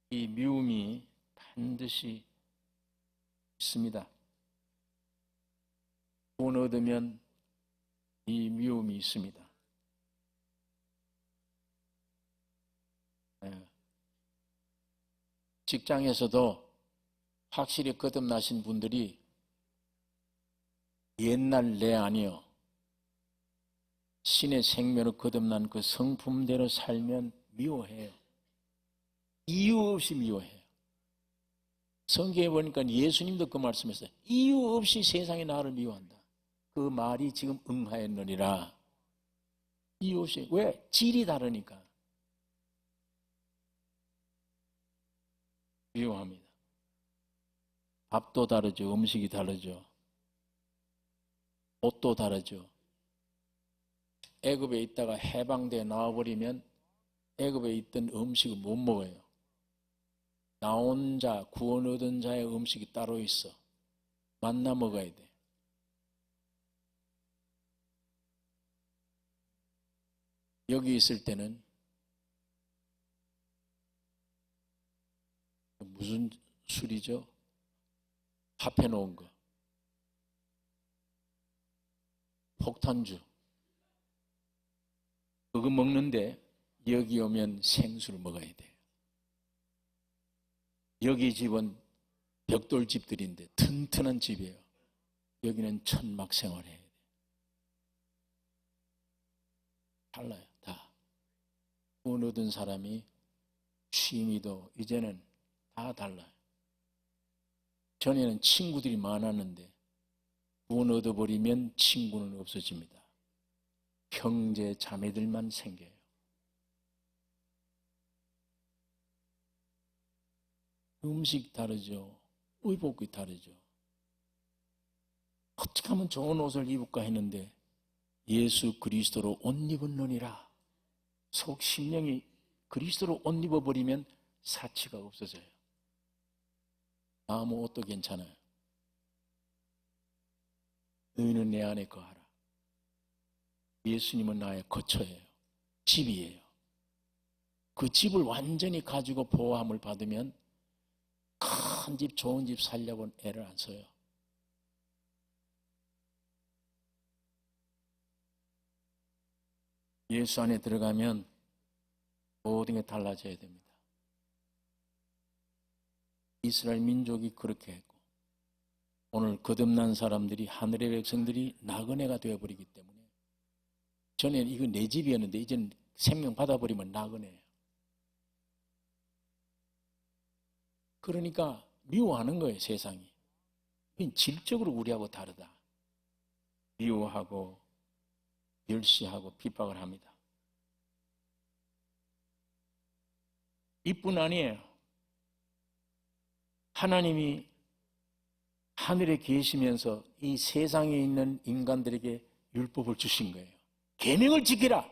이 미움이 반드시 있습니다. 돈 얻으면 이 미움이 있습니다. 직장에서도 확실히 거듭나신 분들이 옛날 내 아니요 신의 생명으로 거듭난 그 성품대로 살면 미워해요. 이유 없이 미워해요. 성경에 보니까 예수님도 그 말씀했어요. 이유 없이 세상이 나를 미워한다. 그 말이 지금 응하였느니라. 이유 없이. 왜? 질이 다르니까. 미워합니다. 밥도 다르죠. 음식이 다르죠. 옷도 다르죠. 애굽에 있다가 해방돼 나와버리면 애굽에 있던 음식을 못 먹어요. 나온 자, 구원 얻은 자의 음식이 따로 있어. 만나 먹어야 돼. 여기 있을 때는 무슨 술이죠? 합해 놓은 거. 폭탄주. 그거 먹는데 여기 오면 생수를 먹어야 돼요. 여기 집은 벽돌집들인데 튼튼한 집이에요. 여기는 천막 생활해야 돼요. 달라요, 다. 구원 얻은 사람이 취미도 이제는 다 달라요. 전에는 친구들이 많았는데 구원 얻어버리면 친구는 없어집니다. 형제, 자매들만 생겨요. 음식 다르죠. 의복이 다르죠. 어떻게 하면 좋은 옷을 입을까 했는데 예수 그리스도로 옷 입었느니라. 속 심령이 그리스도로 옷 입어버리면 사치가 없어져요. 아무 옷도 괜찮아요. 너희는 내 안에 거하라. 예수님은 나의 거처예요. 집이에요. 그 집을 완전히 가지고 보호함을 받으면 큰 집, 좋은 집 살려고 애를 안 써요. 예수 안에 들어가면 모든 게 달라져야 됩니다. 이스라엘 민족이 그렇게 했고 오늘 거듭난 사람들이 하늘의 백성들이 나그네가 되어버리기 때문에 전에 이거 내 집이었는데 이제는 생명 받아버리면 나그네예요. 그러니까 미워하는 거예요, 세상이. 질적으로 우리하고 다르다. 미워하고 멸시하고 핍박을 합니다. 이뿐 아니에요. 하나님이 하늘에 계시면서 이 세상에 있는 인간들에게 율법을 주신 거예요. 계명을 지키라.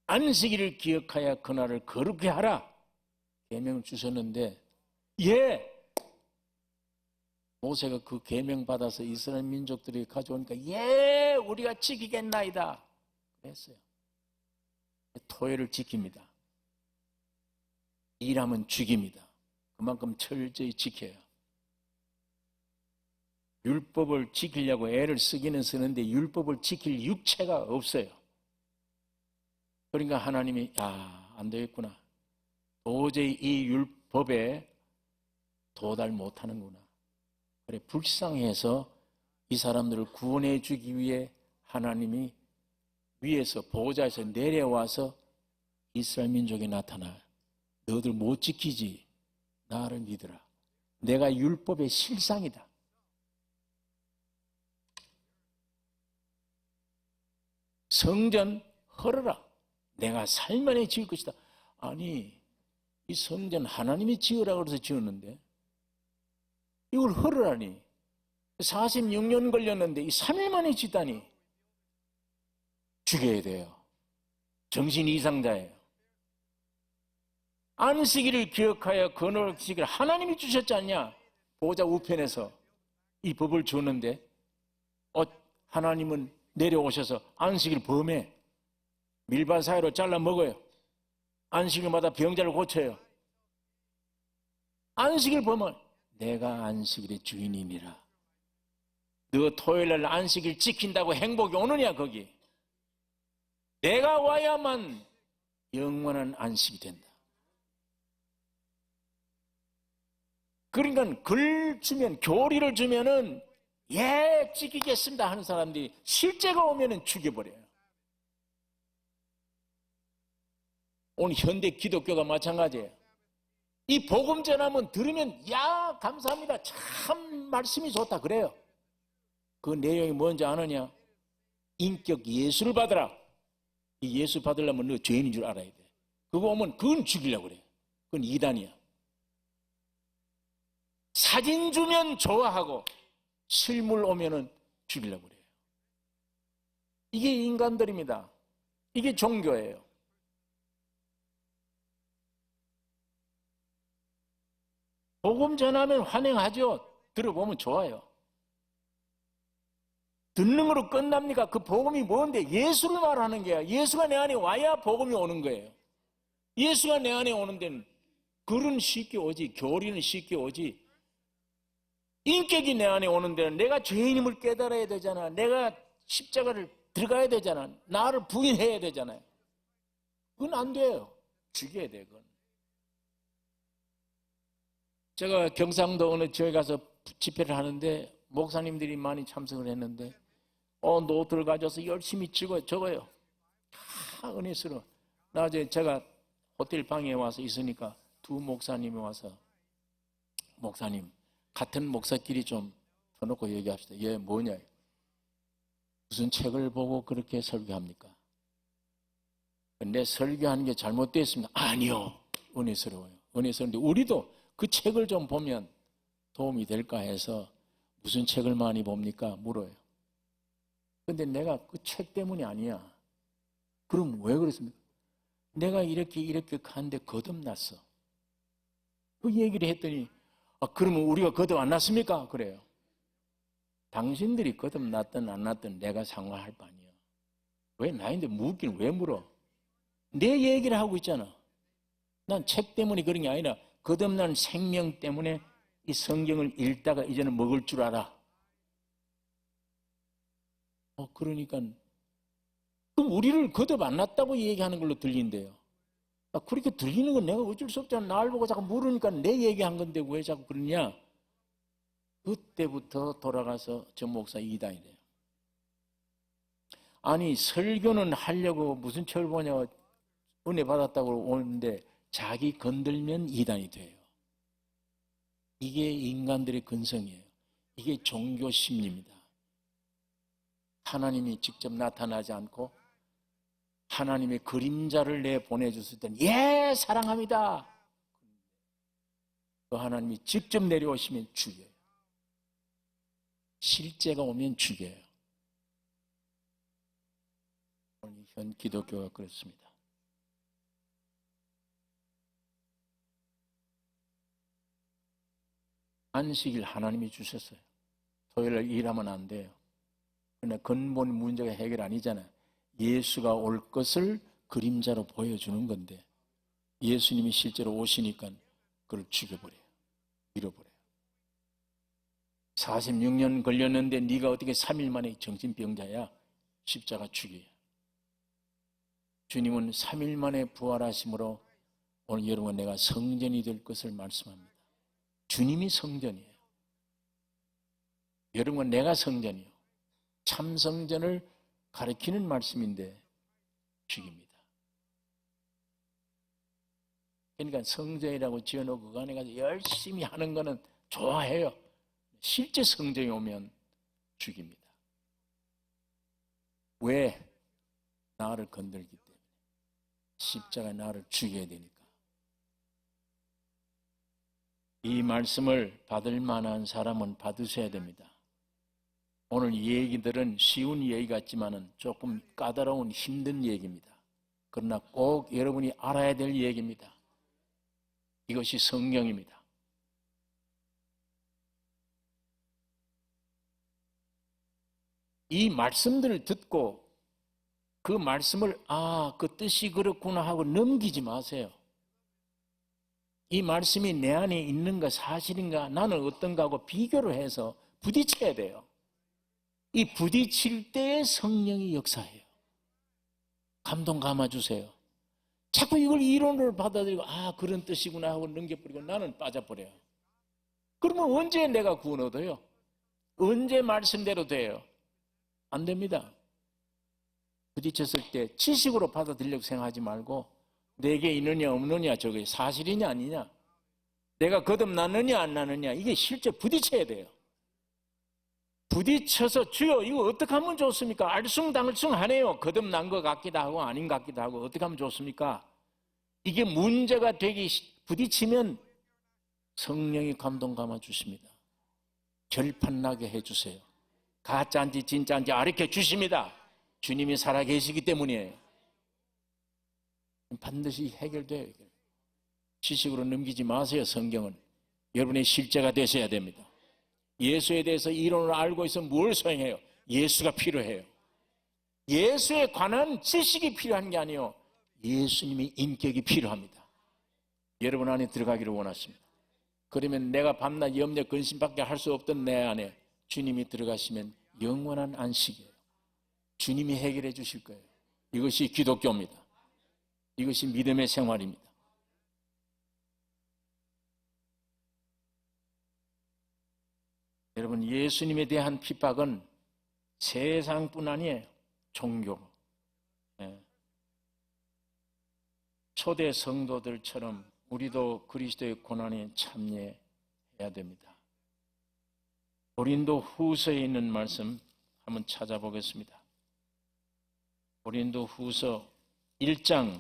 안식일을 기억하여 그날을 거룩히 하라. 계명을 주셨는데 모세가 그 계명 받아서 이스라엘 민족들이 가져오니까 우리가 지키겠나이다 그랬어요. 토요일을 지킵니다. 일하면 죽입니다. 그만큼 철저히 지켜요. 율법을 지키려고 애를 쓰기는 쓰는데 율법을 지킬 육체가 없어요. 그러니까 하나님이 안 되겠구나. 도저히 이 율법에 도달 못하는구나. 그래 불쌍해서 이 사람들을 구원해 주기 위해 하나님이 위에서 보호자에서 내려와서 이스라엘 민족에 나타나 너희들 못 지키지 나를 믿으라. 내가 율법의 실상이다. 성전 헐어라. 내가 살만해 지을 것이다. 아니 이 성전 하나님이 지으라고 해서 지었는데 이걸 헐으라니 46년 걸렸는데 이 3일 만에 짓다니 죽여야 돼요. 정신 이상자예요. 안식일을 기억하여 거룩히 지키라. 하나님이 주셨지 않냐? 보호자 우편에서 이 법을 줬는데 하나님은 내려오셔서 안식일 범해 밀반 사이로 잘라 먹어요. 안식일마다 병자를 고쳐요. 안식일 범은 내가 안식일의 주인이니라. 너 토요일날 안식일 지킨다고 행복이 오느냐 거기. 내가 와야만 영원한 안식이 된다. 그러니까 글 주면 교리를 주면은 지키겠습니다 하는 사람들이 실제가 오면은 죽여버려요. 오늘 현대 기독교가 마찬가지예요. 이 복음 전하면 들으면 감사합니다. 참 말씀이 좋다 그래요. 그 내용이 뭔지 아느냐? 인격 예수를 받으라. 이 예수 받으려면 너 죄인인 줄 알아야 돼. 그거 오면 그건 죽이려고 그래. 그건 이단이야. 사진 주면 좋아하고 실물 오면은 죽이려고 그래요. 이게 인간들입니다. 이게 종교예요. 복음 전하면 환영하죠. 들어보면 좋아요. 듣는 거로 끝납니까? 그 복음이 뭔데? 예수를 말하는 거야. 예수가 내 안에 와야 복음이 오는 거예요. 예수가 내 안에 오는 데는 글은 쉽게 오지, 교리는 쉽게 오지. 인격이 내 안에 오는 데는 내가 죄인임을 깨달아야 되잖아. 내가 십자가를 들어가야 되잖아. 나를 부인해야 되잖아요. 그건 안 돼요. 죽여야 돼, 그건. 제가 경상도 어느 지역에 가서 집회를 하는데 목사님들이 많이 참석을 했는데 노트를 가져서 열심히 적어요. 다 은혜스러워. 나중에 제가 호텔 방에 와서 있으니까 두 목사님이 와서 목사님 같은 목사끼리 좀 터놓고 얘기합시다. 뭐냐? 무슨 책을 보고 그렇게 설교합니까? 근데 설교하는 게 잘못됐습니다. 아니요. 은혜스러워요. 은혜스러운데 우리도 그 책을 좀 보면 도움이 될까 해서 무슨 책을 많이 봅니까? 물어요. 근데 내가 그 책 때문이 아니야. 그럼 왜 그랬습니까? 내가 이렇게 가는데 거듭났어. 그 얘기를 했더니 그러면 우리가 거듭 안 났습니까? 그래요. 당신들이 거듭났든 안 났든 내가 상관할 바 아니야. 왜 나인데 묻긴 왜 물어? 내 얘기를 하고 있잖아. 난 책 때문에 그런 게 아니라 거듭난 생명 때문에 이 성경을 읽다가 이제는 먹을 줄 알아. 그러니까 그럼 우리를 거듭 안 났다고 얘기하는 걸로 들린대요. 그렇게 들리는 건 내가 어쩔 수 없잖아. 날 보고 자꾸 물으니까 내 얘기한 건데 왜 자꾸 그러냐. 그때부터 돌아가서 저 목사 이단이래요. 아니 설교는 하려고 무슨 철보냐 은혜 받았다고 오는데 자기 건들면 이단이 돼요. 이게 인간들의 근성이에요. 이게 종교 심리입니다. 하나님이 직접 나타나지 않고 하나님의 그림자를 내보내줬을 때는 예 사랑합니다. 그 하나님이 직접 내려오시면 죽여요. 실제가 오면 죽여요. 오늘 현 기독교가 그렇습니다. 안식일 하나님이 주셨어요. 토요일날 일하면 안 돼요. 그러나 근본 문제가 해결 아니잖아요. 예수가 올 것을 그림자로 보여주는 건데 예수님이 실제로 오시니까 그걸 죽여버려요. 잃어버려요. 46년 걸렸는데 네가 어떻게 3일 만에 정신병자야? 십자가 죽여요. 주님은 3일 만에 부활하심으로 오늘 여러분 내가 성전이 될 것을 말씀합니다. 주님이 성전이에요. 여러분 내가 성전이요. 참 성전을 가리키는 말씀인데 죽입니다. 그러니까 성전이라고 지어놓고 그 안에 가서 열심히 하는 거는 좋아해요. 실제 성전이 오면 죽입니다. 왜? 나를 건들기 때문에. 십자가 나를 죽여야 되니까. 이 말씀을 받을 만한 사람은 받으셔야 됩니다. 오늘 이 얘기들은 쉬운 얘기 같지만은 조금 까다로운 힘든 얘기입니다. 그러나 꼭 여러분이 알아야 될 얘기입니다. 이것이 성경입니다. 이 말씀들을 듣고 그 말씀을 그 뜻이 그렇구나 하고 넘기지 마세요. 이 말씀이 내 안에 있는가 사실인가 나는 어떤가 하고 비교를 해서 부딪혀야 돼요. 이 부딪힐 때에 성령이 역사해요. 감동 감아주세요. 자꾸 이걸 이론으로 받아들이고 그런 뜻이구나 하고 넘겨버리고 나는 빠져버려요. 그러면 언제 내가 구원 얻어요? 언제 말씀대로 돼요? 안 됩니다. 부딪혔을 때 지식으로 받아들이려고 생각하지 말고 내게 있느냐 없느냐 저게 사실이냐 아니냐 내가 거듭났느냐 안 났느냐 이게 실제 부딪혀야 돼요. 부딪혀서 주여 이거 어떻게 하면 좋습니까? 알쏭달쏭하네요. 거듭난 것 같기도 하고 아닌 것 같기도 하고 어떻게 하면 좋습니까? 이게 문제가 되기 부딪히면 성령이 감동 감아 주십니다. 결판나게 해주세요. 가짜인지 진짜인지 가르쳐 주십니다. 주님이 살아계시기 때문이에요. 반드시 해결돼요. 지식으로 넘기지 마세요. 성경은 여러분의 실제가 되셔야 됩니다. 예수에 대해서 이론을 알고 있으면 뭘 소용해요? 예수가 필요해요. 예수에 관한 지식이 필요한 게 아니에요. 예수님의 인격이 필요합니다. 여러분 안에 들어가기를 원하십니다. 그러면 내가 밤낮 염려 근심밖에 할 수 없던 내 안에 주님이 들어가시면 영원한 안식이에요. 주님이 해결해 주실 거예요. 이것이 기독교입니다. 이것이 믿음의 생활입니다. 여러분 예수님에 대한 핍박은 세상뿐 아니에요. 종교. 초대 성도들처럼 우리도 그리스도의 고난에 참여해야 됩니다. 고린도 후서에 있는 말씀 한번 찾아보겠습니다. 고린도 후서 1장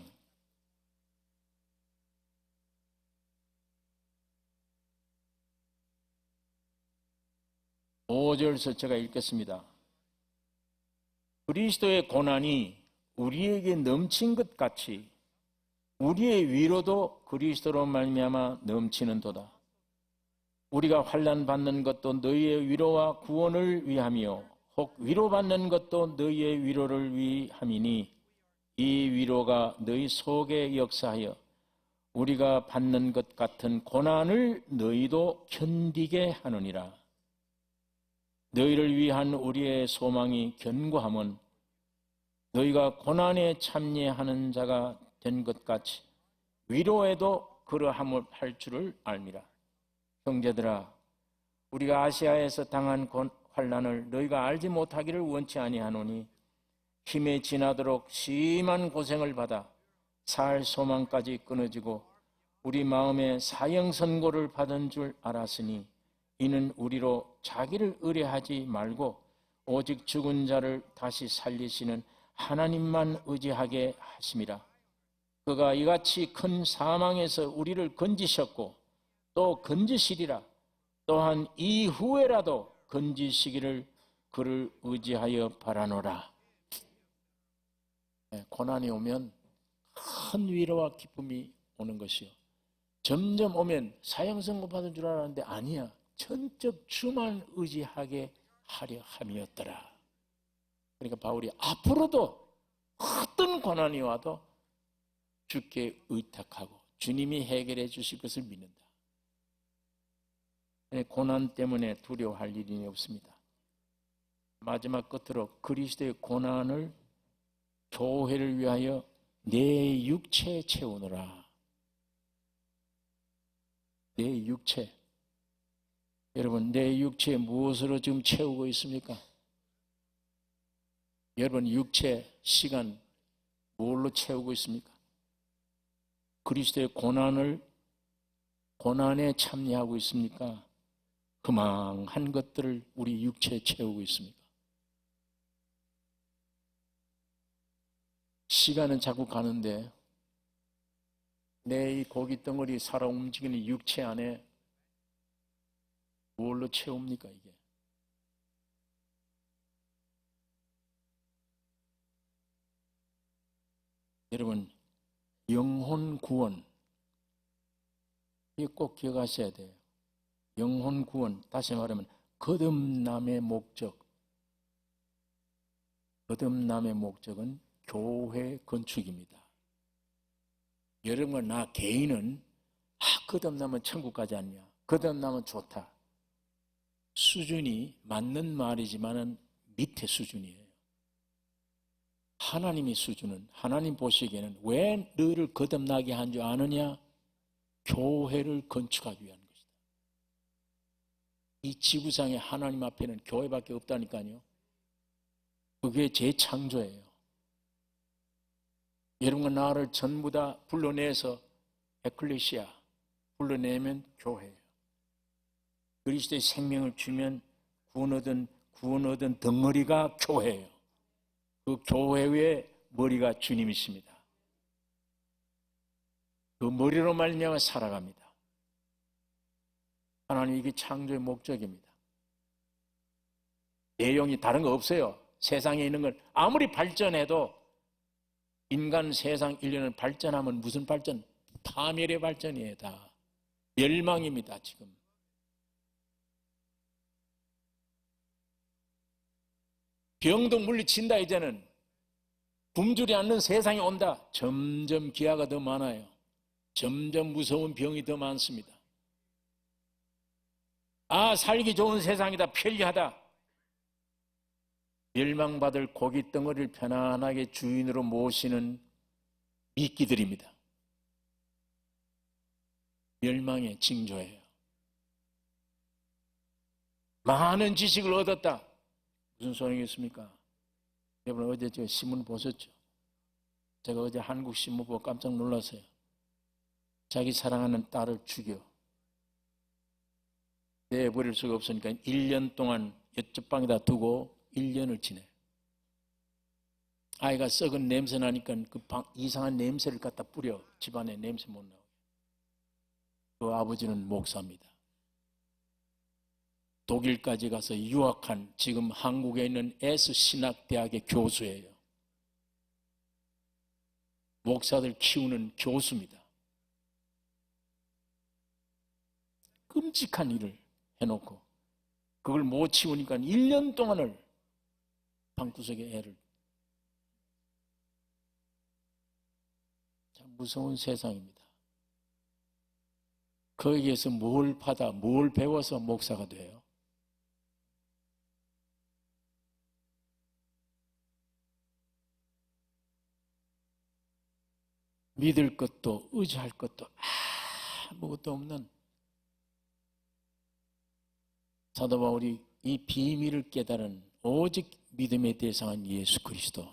5절서 제가 읽겠습니다. 그리스도의 고난이 우리에게 넘친 것 같이 우리의 위로도 그리스도로 말미암아 넘치는도다. 우리가 환난 받는 것도 너희의 위로와 구원을 위함이요 혹 위로받는 것도 너희의 위로를 위함이니 이 위로가 너희 속에 역사하여 우리가 받는 것 같은 고난을 너희도 견디게 하느니라. 너희를 위한 우리의 소망이 견고함은 너희가 고난에 참여하는 자가 된 것 같이 위로에도 그러함을 할 줄을 알미라. 형제들아, 우리가 아시아에서 당한 환난을 너희가 알지 못하기를 원치 아니하노니 힘에 지나도록 심한 고생을 받아 살 소망까지 끊어지고 우리 마음에 사형 선고를 받은 줄 알았으니 이는 우리로 자기를 의뢰하지 말고 오직 죽은 자를 다시 살리시는 하나님만 의지하게 하심이라. 그가 이같이 큰 사망에서 우리를 건지셨고 또 건지시리라. 또한 이후에라도 건지시기를 그를 의지하여 바라노라. 고난이 오면 큰 위로와 기쁨이 오는 것이요. 점점 오면 사형 선고 받은 줄 알았는데 아니야. 전적 주만 의지하게 하려 함이었더라. 그러니까 바울이 앞으로도 어떤 고난이 와도 주께 의탁하고 주님이 해결해 주실 것을 믿는다. 고난 때문에 두려워할 일이 없습니다. 마지막 끝으로 그리스도의 고난을 교회를 위하여 내 육체에 채우느라. 내 육체. 여러분, 내 육체에 무엇으로 지금 채우고 있습니까? 여러분, 육체, 시간, 뭘로 채우고 있습니까? 그리스도의 고난에 참여하고 있습니까? 허망한 것들을 우리 육체에 채우고 있습니까? 시간은 자꾸 가는데 내 이 고기 덩어리 살아 움직이는 육체 안에 뭘로 채웁니까, 이게? 여러분, 영혼 구원, 이거 꼭 기억하셔야 돼요. 영혼 구원, 다시 말하면 거듭남의 목적. 거듭남의 목적은 교회 건축입니다. 여러분과 나 개인은 거듭나면 천국 가지 않냐, 거듭나면 좋다. 수준이 맞는 말이지만은 밑에 수준이에요. 하나님의 수준은, 하나님 보시기에는 왜 너희를 거듭나게 한 줄 아느냐? 교회를 건축하기 위한 것이다. 이 지구상에 하나님 앞에는 교회밖에 없다니까요. 그게 재창조예요. 여러분과 나를 전부 다 불러내서 에클레시아, 불러내면 교회예요. 그리스도의 생명을 주면 구원 얻은 덩어리가 교회예요. 그 교회의 머리가 주님이십니다. 그 머리로 말미암아 살아갑니다. 하나님, 이게 창조의 목적입니다. 내용이 다른 거 없어요. 세상에 있는 건 아무리 발전해도 인간 세상 인류는 발전하면 무슨 발전? 파멸의 발전이에요. 다 멸망입니다. 지금 병도 물리친다. 이제는 굶주리 않는 세상이 온다. 점점 기아가 더 많아요. 점점 무서운 병이 더 많습니다. 살기 좋은 세상이다, 편리하다. 멸망받을 고기 덩어리를 편안하게 주인으로 모시는 미끼들입니다. 멸망의 징조예요. 많은 지식을 얻었다. 무슨 소용이 있습니까? 여러분, 어제 제가 신문 보셨죠? 제가 어제 한국 신문 보고 깜짝 놀랐어요. 자기 사랑하는 딸을 죽여 내버릴 수가 없으니까 1년 동안 옆방에다 두고 1년을 지내. 아이가 썩은 냄새 나니까 그 이상한 냄새를 갖다 뿌려. 집안에 냄새 못 나오게. 그 아버지는 목사입니다. 독일까지 가서 유학한, 지금 한국에 있는 S신학대학의 교수예요. 목사들 키우는 교수입니다. 끔찍한 일을 해놓고 그걸 못 치우니까 1년 동안을 방구석에 애를. 참 무서운 세상입니다. 거기에서 뭘 받아, 뭘 배워서 목사가 돼요? 믿을 것도 의지할 것도 아무것도 없는 사도 바울이 이 비밀을 깨달은 오직 믿음의 대상은 예수 그리스도,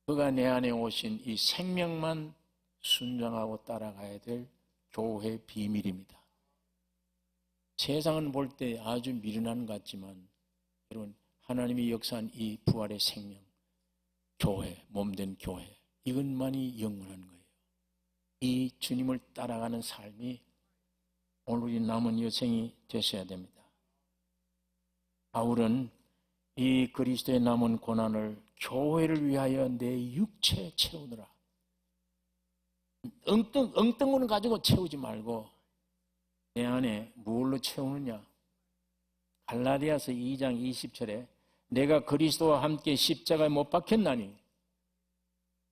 그가 내 안에 오신 이 생명만 순종하고 따라가야 될 교회의 비밀입니다. 세상은 볼 때 아주 미련한 것 같지만 여러분, 하나님이 역사한 이 부활의 생명, 교회, 몸된 교회, 이것만이 영원한 거예요. 이 주님을 따라가는 삶이 오늘 우리 남은 여생이 되셔야 됩니다. 바울은 이 그리스도의 남은 고난을 교회를 위하여 내 육체에 채우느라, 엉뚱한 가지고 채우지 말고 내 안에 뭘로 채우느냐. 갈라디아서 2장 20절에 내가 그리스도와 함께 십자가에 못 박혔나니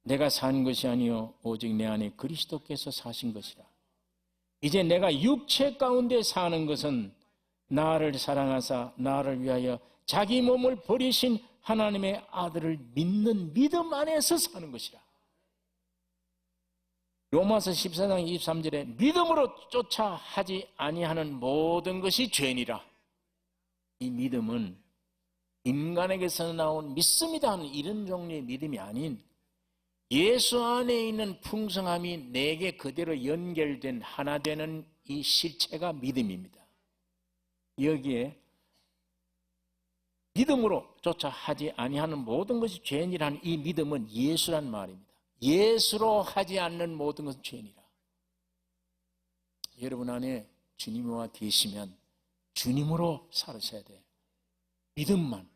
내가 산 것이 아니요 오직 내 안에 그리스도께서 사신 것이라. 이제 내가 육체 가운데 사는 것은 나를 사랑하사 나를 위하여 자기 몸을 버리신 하나님의 아들을 믿는 믿음 안에서 사는 것이라. 로마서 14장 23절에 믿음으로 쫓아 하지 아니하는 모든 것이 죄니라. 이 믿음은 인간에게서 나온 믿습니다 하는 이런 종류의 믿음이 아닌 예수 안에 있는 풍성함이 내게 그대로 연결된 하나 되는 이 실체가 믿음입니다. 여기에 믿음으로 쫓아 하지 아니하는 모든 것이 죄니라는 이 믿음은 예수란 말입니다. 예수로 하지 않는 모든 것은 죄니라. 여러분 안에 주님과 계시면 주님으로 살으셔야 돼요. 믿음으로만.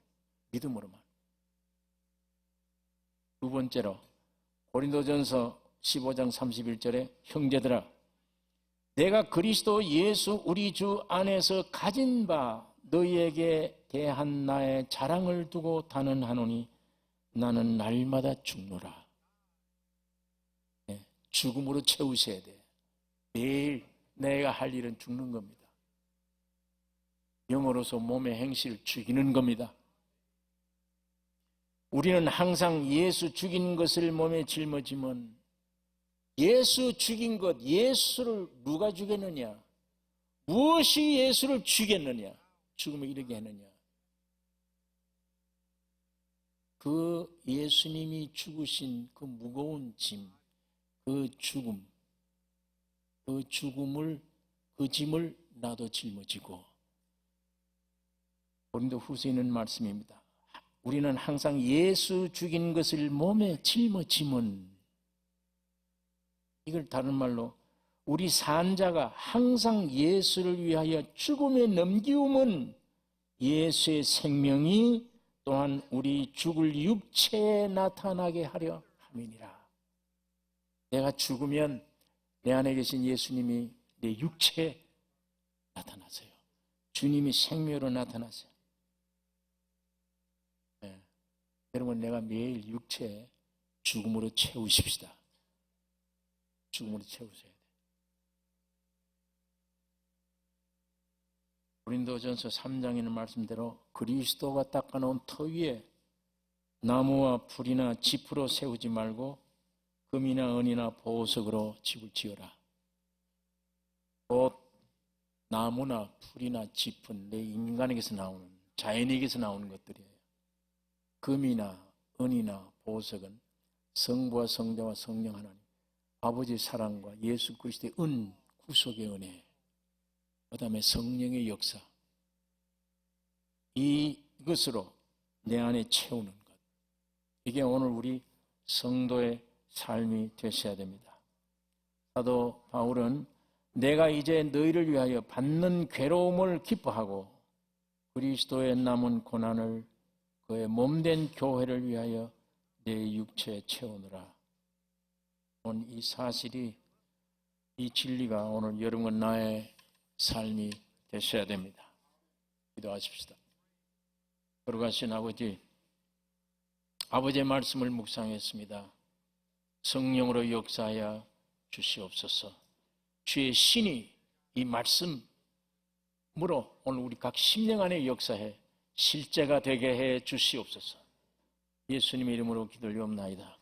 두 번째로 고린도전서 15장 31절에 형제들아 내가 그리스도 예수 우리 주 안에서 가진 바 너희에게 대한 나의 자랑을 두고 단언하노니 나는 날마다 죽노라. 죽음으로 채우셔야 돼. 매일 내가 할 일은 죽는 겁니다. 영으로서 몸의 행실을 죽이는 겁니다. 우리는 항상 예수 죽인 것을 몸에 짊어지면 예수 죽인 것, 예수를 누가 죽였느냐? 무엇이 예수를 죽였느냐? 죽음을 이르게 했느냐? 그 예수님이 죽으신 그 무거운 짐, 그 죽음을, 그 짐을 나도 짊어지고. 고린도 후서에 있는 말씀입니다. 우리는 항상 예수 죽인 것을 몸에 짊어지면, 이걸 다른 말로 우리 산자가 항상 예수를 위하여 죽음에 넘기움은 예수의 생명이 또한 우리 죽을 육체에 나타나게 하려 함이니라. 내가 죽으면 내 안에 계신 예수님이 내 육체에 나타나세요. 주님이 생명으로 나타나세요. 네. 여러분, 내가 매일 육체에 죽음으로 채우십시다. 죽음으로 채우셔야 돼요. 고린도전서 3장에 있는 말씀대로 그리스도가 닦아놓은 터 위에 나무와 풀이나 짚으로 세우지 말고 금이나 은이나 보석으로 집을 지어라. 곧 나무나 풀이나 짚은 내 인간에게서 나오는, 자연에게서 나오는 것들이에요. 금이나 은이나 보석은 성부와 성자와 성령 하나님, 아버지의 사랑과 예수 그리스도의 구속의 은혜, 그 다음에 성령의 역사, 이것으로 내 안에 채우는 것, 이게 오늘 우리 성도의 삶이 되셔야 됩니다. 사도 바울은 내가 이제 너희를 위하여 받는 괴로움을 기뻐하고 그리스도의 남은 고난을 그의 몸된 교회를 위하여 내 육체에 채우느라. 오늘 이 사실이, 이 진리가 오늘 여러분과 나의 삶이 되셔야 됩니다. 기도하십시다. 걸어가신 아버지의 말씀을 묵상했습니다. 성령으로 역사하여 주시옵소서. 주의 신이 이 말씀으로 오늘 우리 각 심령 안에 역사해 실제가 되게 해 주시옵소서. 예수님의 이름으로 기도를 올리옵나이다.